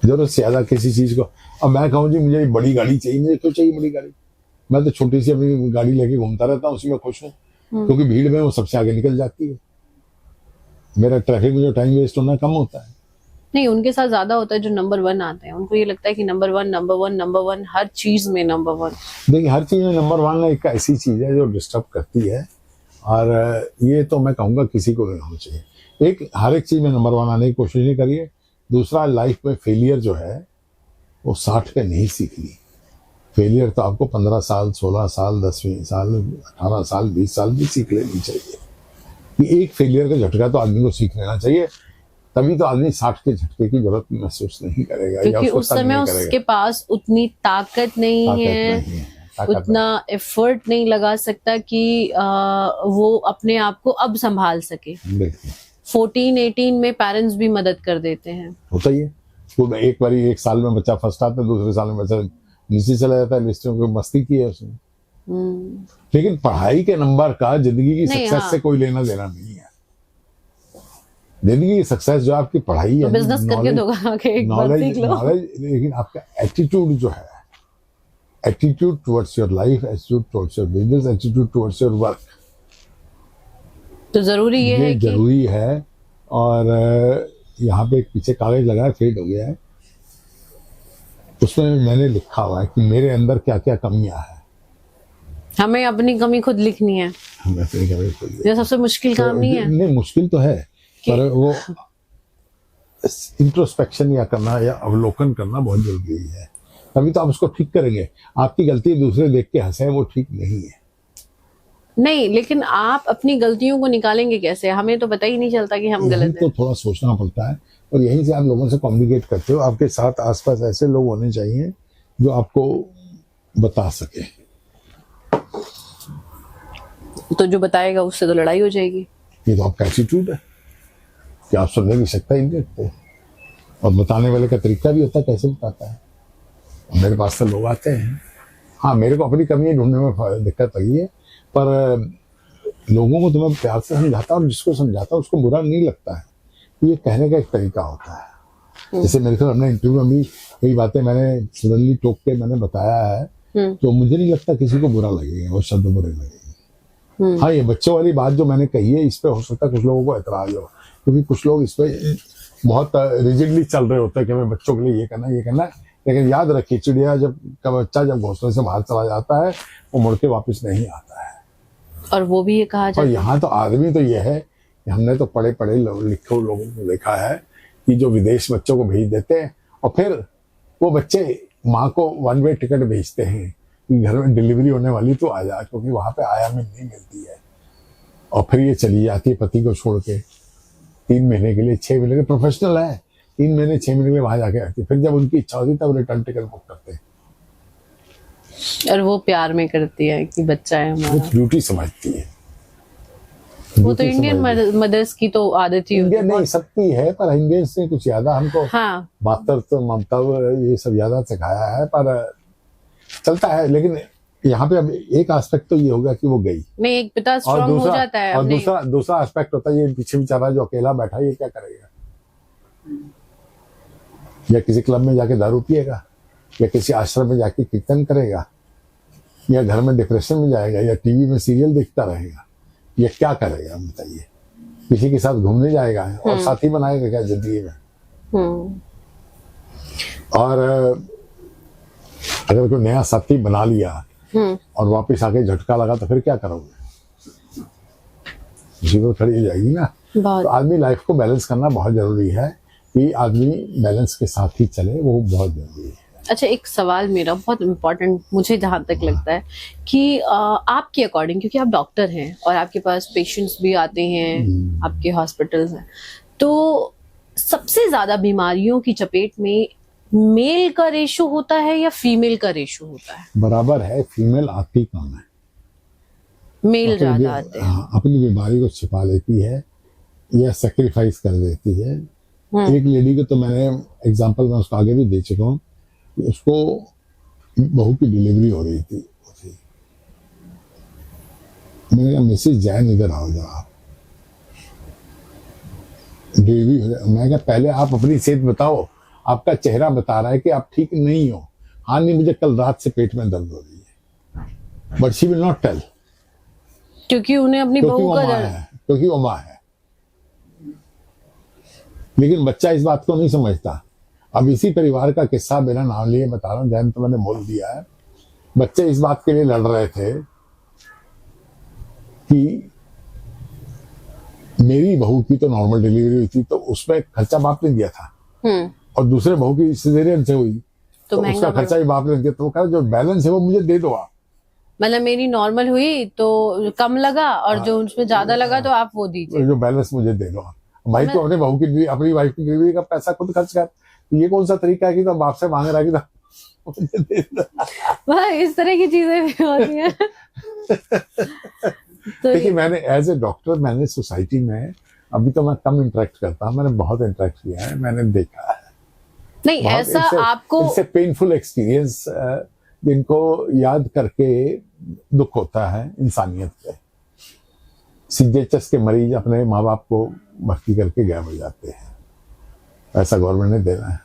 जरूरत से ज्यादा किसी चीज को, अब मैं कहूँ जी मुझे बड़ी गाड़ी चाहिए, मुझे क्यों चाहिए बड़ी गाड़ी? मैं तो छोटी सी अपनी गाड़ी लेके घूमता रहता हूँ, उसी में खुश हूँ, क्योंकि भीड़ में वो सबसे आगे निकल जाती है, मेरा ट्रैफिक में जो टाइम वेस्ट होना कम होता है। नहीं, उनके साथ ज्यादा होता है जो नंबर 1 आते हैं, उनको ये लगता है कि नंबर वन हर चीज में नंबर 1। देखिए, हर चीज में नंबर 1 एक ऐसी चीज है जो डिस्टर्ब करती है, और ये तो मैं कहूँगा किसी को नहीं होना चाहिए। एक, हर एक चीज में नंबर 1 आने की कोशिश नहीं करिए। दूसरा, लाइफ में फेलियर जो है वो 60 पे नहीं सीखनी। फेलियर तो आपको 15 साल, 16 साल, 10 साल, 18 साल, 20 साल भी सीख लेनी चाहिए। कि एक फेलियर का झटका तो आदमी को सीख लेना चाहिए, तभी तो आदमी 60 के झटके की जरूरत महसूस नहीं करेगा, क्योंकि उस समय उसके पास उतनी ताकत नहीं है, उतना एफर्ट नहीं लगा सकता कि वो अपने आप को अब संभाल सके। 14-18 में पेरेंट्स भी मदद कर देते हैं, होता ही है। तो एक बार एक साल में बच्चा फर्स्ट आता है, दूसरे साल में बच्चा नीचे चला जाता है, लिस्ट में मस्ती की है उसने। लेकिन पढ़ाई के नंबर का जिंदगी की सक्सेस से कोई लेना देना नहीं है। जिंदगी की सक्सेस जो आपकी पढ़ाई है, बिजनेस करके दोगा, नॉलेज, लेकिन आपका एटीट्यूड जो है, attitude towards your life, attitude towards your business, attitude towards your work, तो जरूरी ये जरूरी है। और यहाँ पे एक पीछे कागज लगा है, फेड हो गया है, उसमें मैंने लिखा हुआ है कि मेरे अंदर क्या क्या कमियां हैं। हमें अपनी कमी खुद लिखनी है, ये सबसे मुश्किल काम नहीं है। नहीं, मुश्किल तो है, पर वो इंट्रोस्पेक्शन या करना या अवलोकन करना बहुत जरूरी है, तभी तो आप उसको ठीक करेंगे। आपकी गलती दूसरे देख के हंसे, वो ठीक नहीं है। नहीं, लेकिन आप अपनी गलतियों को निकालेंगे कैसे? हमें तो पता ही नहीं चलता कि हम गलत हैं। तो थोड़ा सोचना पड़ता है, और यहीं से आप लोगों से कम्युनिकेट करते हो। आपके साथ आसपास ऐसे लोग होने चाहिए जो आपको बता सके। तो जो बताएगा उससे तो लड़ाई हो जाएगी। ये तो आपका एटीट्यूड है कि आप सुनने की शक्ति नहीं रखते, और बताने वाले का तरीका भी होता है कैसे बताता है। मेरे पास तो लोग आते हैं, हाँ, मेरे को अपनी कमी ढूंढने में दिक्कत लगी है, पर लोगों को तो मैं प्यार से समझाता हूँ, और जिसको समझाता हूँ उसको बुरा नहीं लगता है। ये कहने का एक तरीका होता है। जैसे मेरे को अपने इंटरव्यू में भी कई बातें मैंने सडनली टोक के मैंने बताया है, तो मुझे नहीं लगता किसी को बुरा लगेगा, वो शब्द बुरे लगेंगे। हाँ, ये बच्चों वाली बात जो मैंने कही है, इस पे हो सकता है कुछ लोगों को एतराज हो, क्योंकि कुछ लोग इस पे बहुत रिजिडली चल रहे होते हैं कि हमें बच्चों के लिए ये करना, ये करना। लेकिन याद रखिए, चिड़िया का बच्चा जब घोंसले से बाहर चला जाता है, वो मुड़ के वापस नहीं आता है। और वो भी ये कहा जाता है। और यहाँ तो आदमी तो ये है, हमने तो पढ़े पढ़े लिखे लोगों को देखा है कि जो विदेश बच्चों को भेज देते हैं, और फिर वो बच्चे माँ को 1 वे टिकट भेजते हैं कि घर में डिलीवरी होने वाली तो आ जा, क्योंकि वहां पे आया में नहीं मिलती है। और फिर ये चली जाती है पति को छोड़ के 3 महीने के लिए, 6 महीने के, प्रोफेशनल है, 3 महीने 6 महीने के लिए वहां जाके आती है। फिर जब उनकी इच्छा होती है तब रिटर्न टिकट बुक करते हैं। और वो प्यार में करती है कि बच्चा है वो हमारा। ड्यूटी समझती है। वो तो इंडियन मदर्स की तो आदत ही होती इंडियन नहीं सबकी है, पर इंडियन से कुछ ज्यादा हमको हाँ मातृत्व ममता ये सब ज्यादा सिखाया है, पर चलता है। लेकिन यहाँ पे अब एक एस्पेक्ट तो ये होगा कि वो गई, नहीं, एक पिता और स्ट्रांग हो जाता है और अपने। दूसरा एस्पेक्ट होता है ये पीछे बेचारा जो अकेला बैठा है, ये क्या करेगा? या किसी क्लब में जाके दारू पिएगा, या किसी आश्रम में जाके कीर्तन करेगा, या घर में डिप्रेशन में जाएगा, या टीवी में सीरियल देखता रहेगा, या क्या करेगा बताइए? किसी के साथ घूमने जाएगा और साथी बनाएगा क्या जिंदगी में? और अगर कोई नया साथी बना लिया और वापस आके झटका लगा तो फिर क्या करोगे? मुसीबत खड़ी हो जाएगी ना। तो आदमी लाइफ को बैलेंस करना बहुत जरूरी है, कि आदमी बैलेंस के साथ ही चले, वो बहुत जरूरी है। अच्छा, एक सवाल मेरा बहुत इम्पोर्टेंट मुझे जहां तक लगता है कि आपके अकॉर्डिंग, क्योंकि आप डॉक्टर हैं और आपके पास पेशेंट्स भी आते हैं, आपके हॉस्पिटल्स हैं, तो सबसे ज्यादा बीमारियों की चपेट में मेल का रेशो होता है या फीमेल का रेशो होता है? बराबर है, फीमेल आती कम है, मेल ज्यादा आते हैं। अपनी बीमारी को छिपा लेती है या सेक्रीफाइस कर देती है। एक लेडी को तो मैंने एग्जांपल में उसको आगे भी दे चुका हूँ, उसको बहू की डिलीवरी हो रही थी। मैंने कहा मिसेज जैन इधर आओ जरा, डिलीवरी हो जाए। मैं कहा पहले आप अपनी सेहत बताओ, आपका चेहरा बता रहा है कि आप ठीक नहीं हो। हाँ नहीं, मुझे कल रात से पेट में दर्द हो रही है, but she will not tell, क्योंकि उन्हें अपनी बहू का दर्द, क्योंकि वो माँ है। लेकिन बच्चा इस बात को नहीं समझता। अब इसी परिवार का किस्सा बिना नाम लिए बता रहा हूँ, जैन तो मैंने बोल दिया है। बच्चे इस बात के लिए लड़ रहे थे कि मेरी बहू की तो नॉर्मल डिलीवरी हुई थी, तो उसमें खर्चा बाप ने दिया था, और दूसरे बहू की सिजेरियन से हुई तो उसका खर्चा भी बाप ने दिया। तो वो कहा जो बैलेंस है वो मुझे दे दो आप। मतलब मेरी नॉर्मल हुई तो कम लगा, और जो उसमें ज्यादा लगा तो आप वो दीजिए, जो बैलेंस मुझे दे दो। भाई तो अपने बहू की, अपनी वाइफ की डिलीवरी का पैसा खुद खर्च कर, ये कौन सा तरीका है कि तो बाप से मांग रहा है कि तो इस तरह की चीजें भी होती हैं। तो देखिए, मैंने एज ए डॉक्टर, मैंने सोसाइटी में, अभी तो मैं कम इंटरेक्ट करता हूँ, मैंने बहुत इंटरेक्ट किया है, मैंने देखा है। नहीं ऐसा आपको इससे पेनफुल एक्सपीरियंस जिनको याद करके दुख होता है इंसानियत पे। सीजेएचएस के मरीज अपने माँ बाप को भर्ती करके गायब हो जाते हैं, ऐसा गवर्नमेंट ने देना है।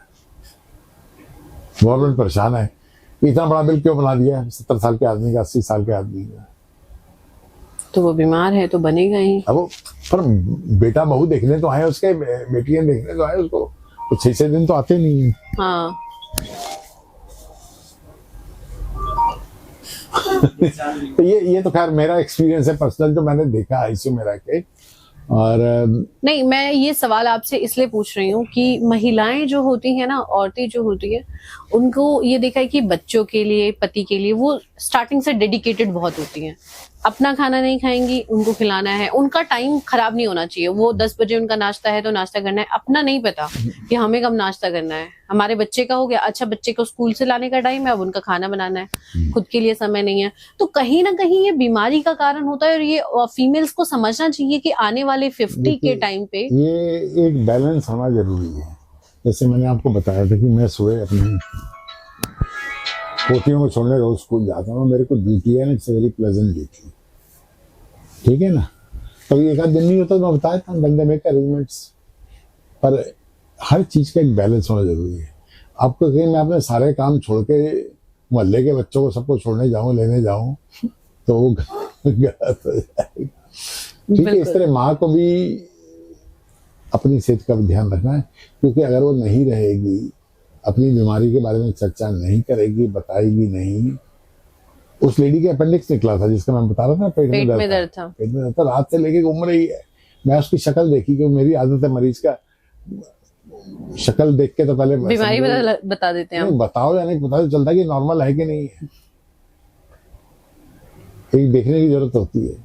गवर्नमेंट परेशान है, इतना बड़ा बिल क्यों बना दिया 70 साल के आदमी का, 80 साल के आदमी का। तो वो बीमार है तो बनेगा ही। अब वो पर बेटा बहू देखने तो आए उसके, बेटियां देखने तो आए उसको, तो 6 दिन तो आते नहीं है। हाँ। तो ये तो खैर मेरा एक्सपीरियंस है पर्सनल, जो मैंने देखा आईसीयू में रह के। और नहीं, मैं ये सवाल आपसे इसलिए पूछ रही हूँ कि महिलाएं जो होती हैं ना, औरतें जो होती है, उनको ये देखा है कि बच्चों के लिए, पति के लिए वो स्टार्टिंग से डेडिकेटेड बहुत होती हैं। अपना खाना नहीं खाएंगी, उनको खिलाना है, उनका टाइम खराब नहीं होना चाहिए। वो 10 बजे उनका नाश्ता है तो नाश्ता करना है, अपना नहीं पता कि हमें कब नाश्ता करना है। हमारे बच्चे का हो गया, अच्छा बच्चे को स्कूल से लाने का टाइम है, अब उनका खाना बनाना है, खुद के लिए समय नहीं है। तो कहीं ना कहीं ये बीमारी का कारण होता है, और ये फीमेल्स को समझना चाहिए कि आने वाले 50 के टाइम पे ये एक बैलेंस होना जरूरी है। जैसे मैंने आपको बताया था कि मैं सुबह अपनी पोतियों को छोड़ने रोज स्कूल जाता हूँ, मेरे को ड्यूटी है, इट्स वेरी प्लेजेंट ड्यूटी, ठीक है ना। कभी एक आध दिन नहीं होता तो मैं बताया था, बंदे में अरेंजमेंट्स, पर हर चीज का एक बैलेंस होना जरूरी है। आपको कहीं मैं अपने सारे काम छोड़ के मोहल्ले के बच्चों को सबको छोड़ने जाऊं, लेने जाऊं, तो वो गलत हो जाएगा। ठीक है, इस तरह माँ को भी अपनी सेहत का भी ध्यान रखना है, क्योंकि अगर वो नहीं रहेगी, अपनी बीमारी के बारे में चर्चा नहीं करेगी, बताएगी नहीं। उस लेडी के अपेंडिक्स निकला था, जिसका मैं बता रहा था, पेट में दर्द था, पेट में दर्द था, रात से लेके घूम रही है। मैं उसकी शक्ल देखी, क्योंकि मेरी आदत है मरीज का शक्ल देख के तो पहले बीमारी बता देते हैं। बताओ या नहीं पता तो चलता कि नॉर्मल है कि नहीं है। एक देखने की जरूरत होती है।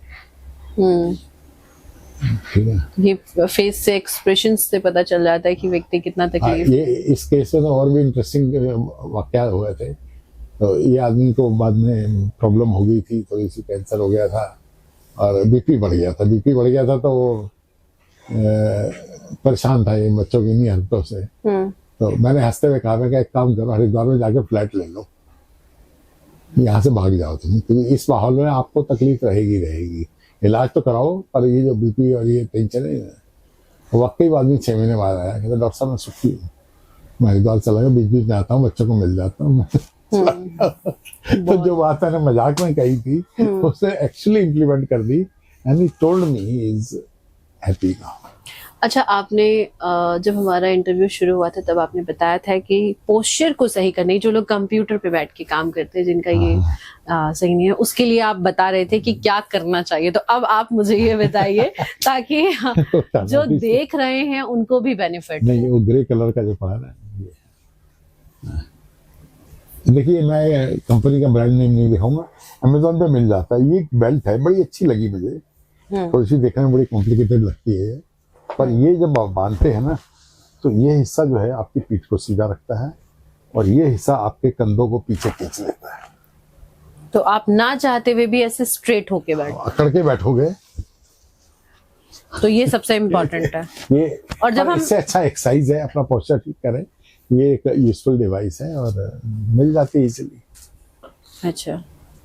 ठीक है, ये फेस से, एक्सप्रेशन से पता चल जाता है कि व्यक्ति कितना तकलीफ। ये इस केस में तो और भी इंटरेस्टिंग वाकया हुए थे। तो ये आदमी को बाद में प्रॉब्लम हो गई थी, थोड़ी सी कैंसर हो गया था और बीपी बढ़ गया था। बीपी बढ़ गया था तो वो परेशान था ये बच्चों की इन्हीं हरकतों से। तो मैंने हंसते हुए कहा कि एक काम करो, हरिद्वार में जाके फ्लैट ले लो, यहाँ से भाग जाओ तुम, क्योंकि इस माहौल में आपको तकलीफ रहेगी। इलाज तो कराओ, पर ये जो बीपी और ये टेंशन है। वाकई आदमी 6 महीने बाद आया, कहता डॉक्टर साहब मैं सुखी हूँ, मैं हरिद्वार चला गया, बीच बीच में आता हूँ, बच्चों को मिल जाता हूँ। तो जो बात मैंने मजाक में कही थी उसने एक्चुअली इम्प्लीमेंट कर दी and he told me he is happy now. अच्छा, आपने जब हमारा इंटरव्यू शुरू हुआ था तब आपने बताया था कि पोस्चर को सही करने, जो लोग कंप्यूटर पे बैठ के काम करते हैं जिनका ये सही नहीं है, उसके लिए आप बता रहे थे कि क्या करना चाहिए। तो अब आप मुझे ये बताइए ताकि जो देख रहे हैं उनको भी बेनिफिट। नहीं, वो ग्रे कलर का जो पड़ा ना, देखिए मैं कंपनी का ब्रांड नेम नहीं दिखाऊंगा, अमेज़न पे मिल जाता है। ये बेल्ट है, बड़ी अच्छी लगी मुझे, थोड़ी सी देखने में बड़ी कॉम्प्लिकेटेड लगती है, पर ये जब आप बांधते हैं ना तो ये हिस्सा जो है आपकी पीठ को सीधा रखता है और ये हिस्सा आपके कंधों को पीछे खींच लेता है। तो आप ना चाहते हुए भी ऐसे स्ट्रेट होके बैठ, अकड़ के बैठोगे तो ये सबसे इम्पोर्टेंट है। ये और जब हम इससे अच्छा एक्सरसाइज है, अपना पोस्चर ठीक करें, ये एक यूजफुल डिवाइस है और मिल जाती है इजीली। अच्छा,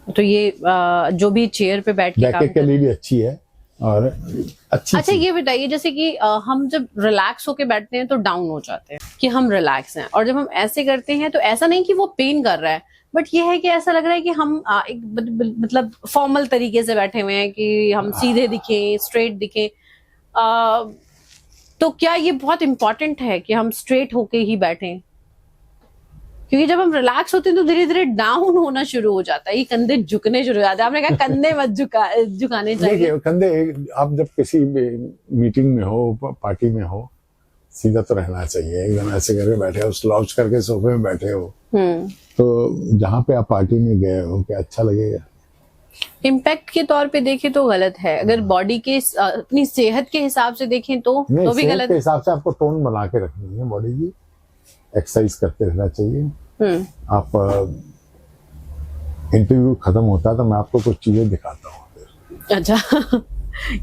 तो ये जो भी चेयर पे बैठ के काम के लिए भी अच्छी है और अच्छी। अच्छा, ये बताइए जैसे कि हम जब रिलैक्स होके बैठते हैं तो डाउन हो जाते हैं कि हम रिलैक्स हैं, और जब हम ऐसे करते हैं तो ऐसा नहीं कि वो पेन कर रहा है, बट ये है कि ऐसा लग रहा है कि हम एक मतलब फॉर्मल तरीके से बैठे हुए हैं कि हम सीधे दिखें, स्ट्रेट दिखें। तो क्या ये बहुत इंपॉर्टेंट है कि हम स्ट्रेट होके ही बैठें? क्योंकि जब हम रिलैक्स होते हैं तो धीरे धीरे डाउन होना शुरू हो जाता है, ये कंधे झुकने शुरू हो जाते हैं। आपने कहा कंधे मत झुकाने चाहिए। कंधे, आप जब किसी मीटिंग में हो, पार्टी में हो, सीधा तो रहना चाहिए। एकदम ऐसे करके बैठे हो, स्लाउच करके सोफे में बैठे हो, तो जहाँ पे आप पार्टी में गए हो क्या अच्छा लगेगा? इम्पैक्ट के तौर पे देखें तो गलत है, अगर बॉडी के अपनी सेहत के हिसाब से देखें तो भी गलत के हिसाब से आपको टोन बना के रखनी है बॉडी की, एक्सरसाइज करते रहना चाहिए। आप इंटरव्यू खत्म होता है तो मैं आपको कुछ चीजें दिखाता हूँ। अच्छा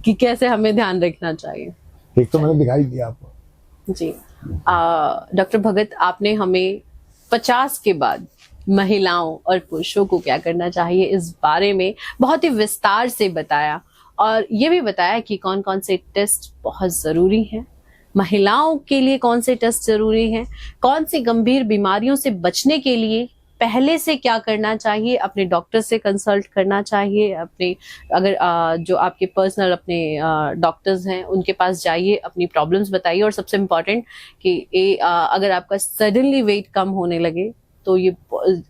कि कैसे हमें ध्यान रखना चाहिए। एक तो मैंने दिखाई दिया आपको जी। डॉक्टर भगत, आपने हमें 50 के बाद महिलाओं और पुरुषों को क्या करना चाहिए इस बारे में बहुत ही विस्तार से बताया, और ये भी बताया कि कौन कौन से टेस्ट बहुत जरूरी हैं, महिलाओं के लिए कौन से टेस्ट जरूरी हैं, कौन सी गंभीर बीमारियों से बचने के लिए पहले से क्या करना चाहिए, अपने डॉक्टर से कंसल्ट करना चाहिए, अपने अगर जो आपके पर्सनल अपने डॉक्टर्स हैं उनके पास जाइए, अपनी प्रॉब्लम्स बताइए, और सबसे इम्पोर्टेंट कि अगर आपका सडनली वेट कम होने लगे तो ये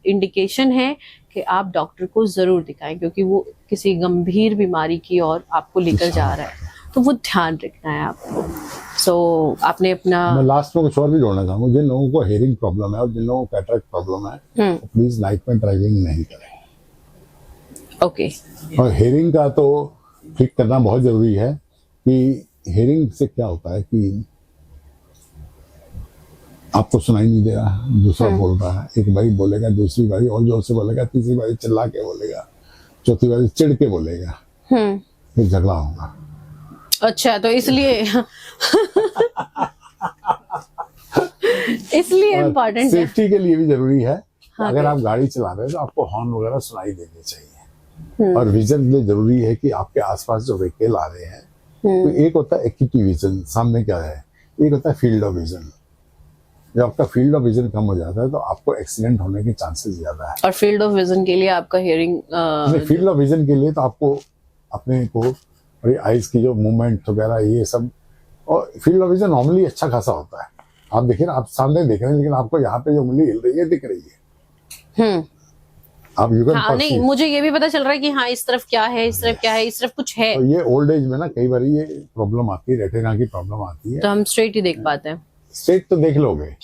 इंडिकेशन है कि आप डॉक्टर को जरूर दिखाएं, क्योंकि वो किसी गंभीर बीमारी की ओर आपको लेकर जा रहा है, तो वो ध्यान रखना है आपको। सो आपने अपना, मैं लास्ट में कुछ और भी जोड़ना चाहूँगा। जिन लोगों को हेयरिंग प्रॉब्लम है और जिन लोगों को कैटरेक्ट प्रॉब्लम है, प्लीज नाइट में ड्राइविंग नहीं करें। ओके। और हेयरिंग का तो ठीक करना बहुत जरूरी है कि हेयरिंग से क्या होता है कि आपको सुनाई नहीं दे रहा, दूसरा बोल रहा है, एक बारी बोलेगा, दूसरी बारी और जोर से बोलेगा, तीसरी बारी चिल्ला के बोलेगा, चौथी बारी चिढ़ के बोलेगा, फिर झगड़ा होगा। अच्छा, तो इसलिए इम्पोर्टेंट सेफ्टी के लिए भी जरूरी है। हाँ, अगर आप गाड़ी चला रहे हैं तो आपको हॉर्न वगैरह सुनाई देने चाहिए। और विजन के लिए जरूरी है कि आपके आसपास जो व्हीकल आ रहे हैं, तो एक होता है एक्यूटी विजन, सामने क्या है, एक होता है फील्ड ऑफ विजन। जब आपका फील्ड ऑफ विजन कम हो जाता है तो आपको एक्सीडेंट होने के चांसेस ज्यादा है। और फील्ड ऑफ विजन के लिए आपका हियरिंग, फील्ड ऑफ विजन के लिए तो आपको अपने को आईज की जो मूवमेंट वगैरह ये सब, और फील्ड ऑफ विजन नॉर्मली अच्छा खासा होता है। आप देखिए ना, आप सामने देख रहे हैं लेकिन आपको यहाँ पे जो उंगली हिल रही है दिख रही है। आप नहीं, मुझे ये भी पता चल रहा है कि हाँ इस तरफ क्या है, इस तरफ क्या है, इस तरफ कुछ है। तो ये ओल्ड एज में ना कई बार ये प्रॉब्लम आती है, रेटिना की प्रॉब्लम आती है। तो हम स्ट्रेट ही देख पाते हैं। स्ट्रेट तो देख लोगे,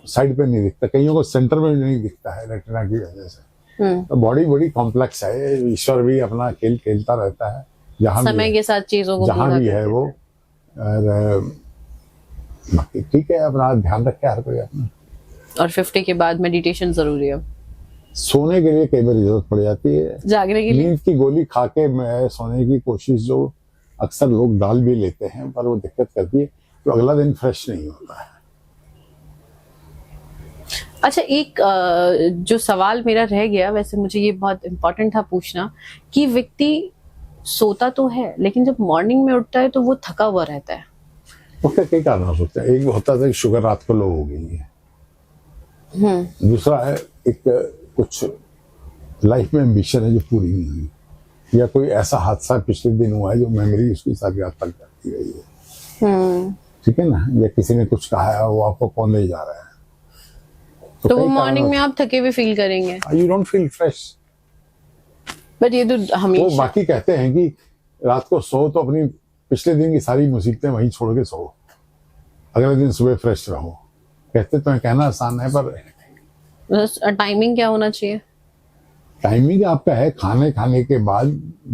साइड पे नहीं दिखता, कईयों को सेंटर में नहीं दिखता है रेटिना की वजह से। तो बॉडी बड़ी कॉम्प्लेक्स है, ईश्वर भी अपना खेल खेलता रहता है जहाँ भी समय है, के साथ चीजों को जहाँ पूरा भी कर है देते वो। और बाकी ठीक है, अपना ध्यान रखे हर कोई अपना। और 50 के बाद मेडिटेशन जरूरी है, सोने के लिए कई बार जरूरत पड़ जाती है, जागने के लिए। नींद की गोली खा के मैं सोने की कोशिश जो अक्सर लोग डाल भी लेते हैं, पर वो दिक्कत करती है तो अगला दिन फ्रेश नहीं होता है। अच्छा, एक जो सवाल मेरा रह गया, वैसे मुझे ये बहुत इम्पोर्टेंट था पूछना, कि व्यक्ति सोता तो है लेकिन जब मॉर्निंग में उठता है तो वो थका हुआ रहता है। उसका कई कारण हो सकते हैं। एक होता था कि शुगर रात को लो हो गई है, दूसरा है एक कुछ लाइफ में एम्बिशन है जो पूरी नहीं हुई, या कोई ऐसा हादसा पिछले दिन हुआ है जो मेमोरी उसकी सारी याद तक करती गई है, ठीक है ना, या किसी ने कुछ कहा है वो आपको कौन ले जा रहा है, तो वो मॉर्निंग में आप थके हुए फील करेंगे, you don't feel fresh. But ये तो वो हमेशा बाकी कहते हैं कि रात को सो तो अपनी पिछले दिन की सारी मुसीबतें वहीं छोड़ के सो, अगले दिन सुबह फ्रेश रहो। कहते तो हैं, कहना आसान है, पर टाइमिंग क्या होना चाहिए? टाइमिंग आपका है, खाने के बाद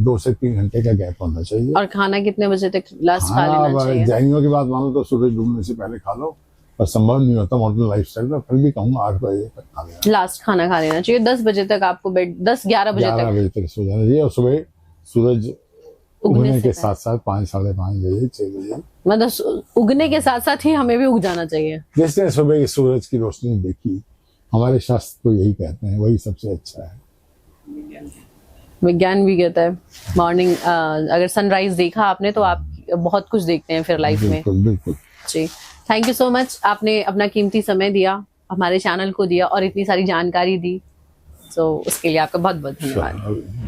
2 से 3 घंटे का गैप होना चाहिए। और खाना कितने बजे तक लास्ट खा लेना चाहिए? जैनियों की बात मानो तो सूरज डूबने से पहले खा लो, पर संभव नहीं होता मॉडर्न लाइफस्टाइल में, फिर भी कहूँगा 8 बजे तक खा लेना। लास्ट खाना खा लेना चाहिए, 10 बजे तक आपको बेड, 10-11 बजे 11 तक बजे तक सो जाना चाहिए, और सुबह सूरज उगने से के पहले। साथ साथ 5, 5:30 बजे, 6 बजे, मतलब उगने के साथ साथ ही हमें भी उग जाना चाहिए। जिसने सुबह की सूरज की रोशनी देखी, हमारे शास्त्र तो यही कहते हैं, वही सबसे अच्छा है। विज्ञान भी कहता है मॉर्निंग, अगर सनराइज देखा आपने तो आप बहुत कुछ देखते हैं फिर लाइफ में। बिल्कुल बिल्कुल। जी, थैंक यू सो मच, आपने अपना कीमती समय दिया, हमारे चैनल को दिया और इतनी सारी जानकारी दी, तो उसके लिए आपका बहुत बहुत धन्यवाद।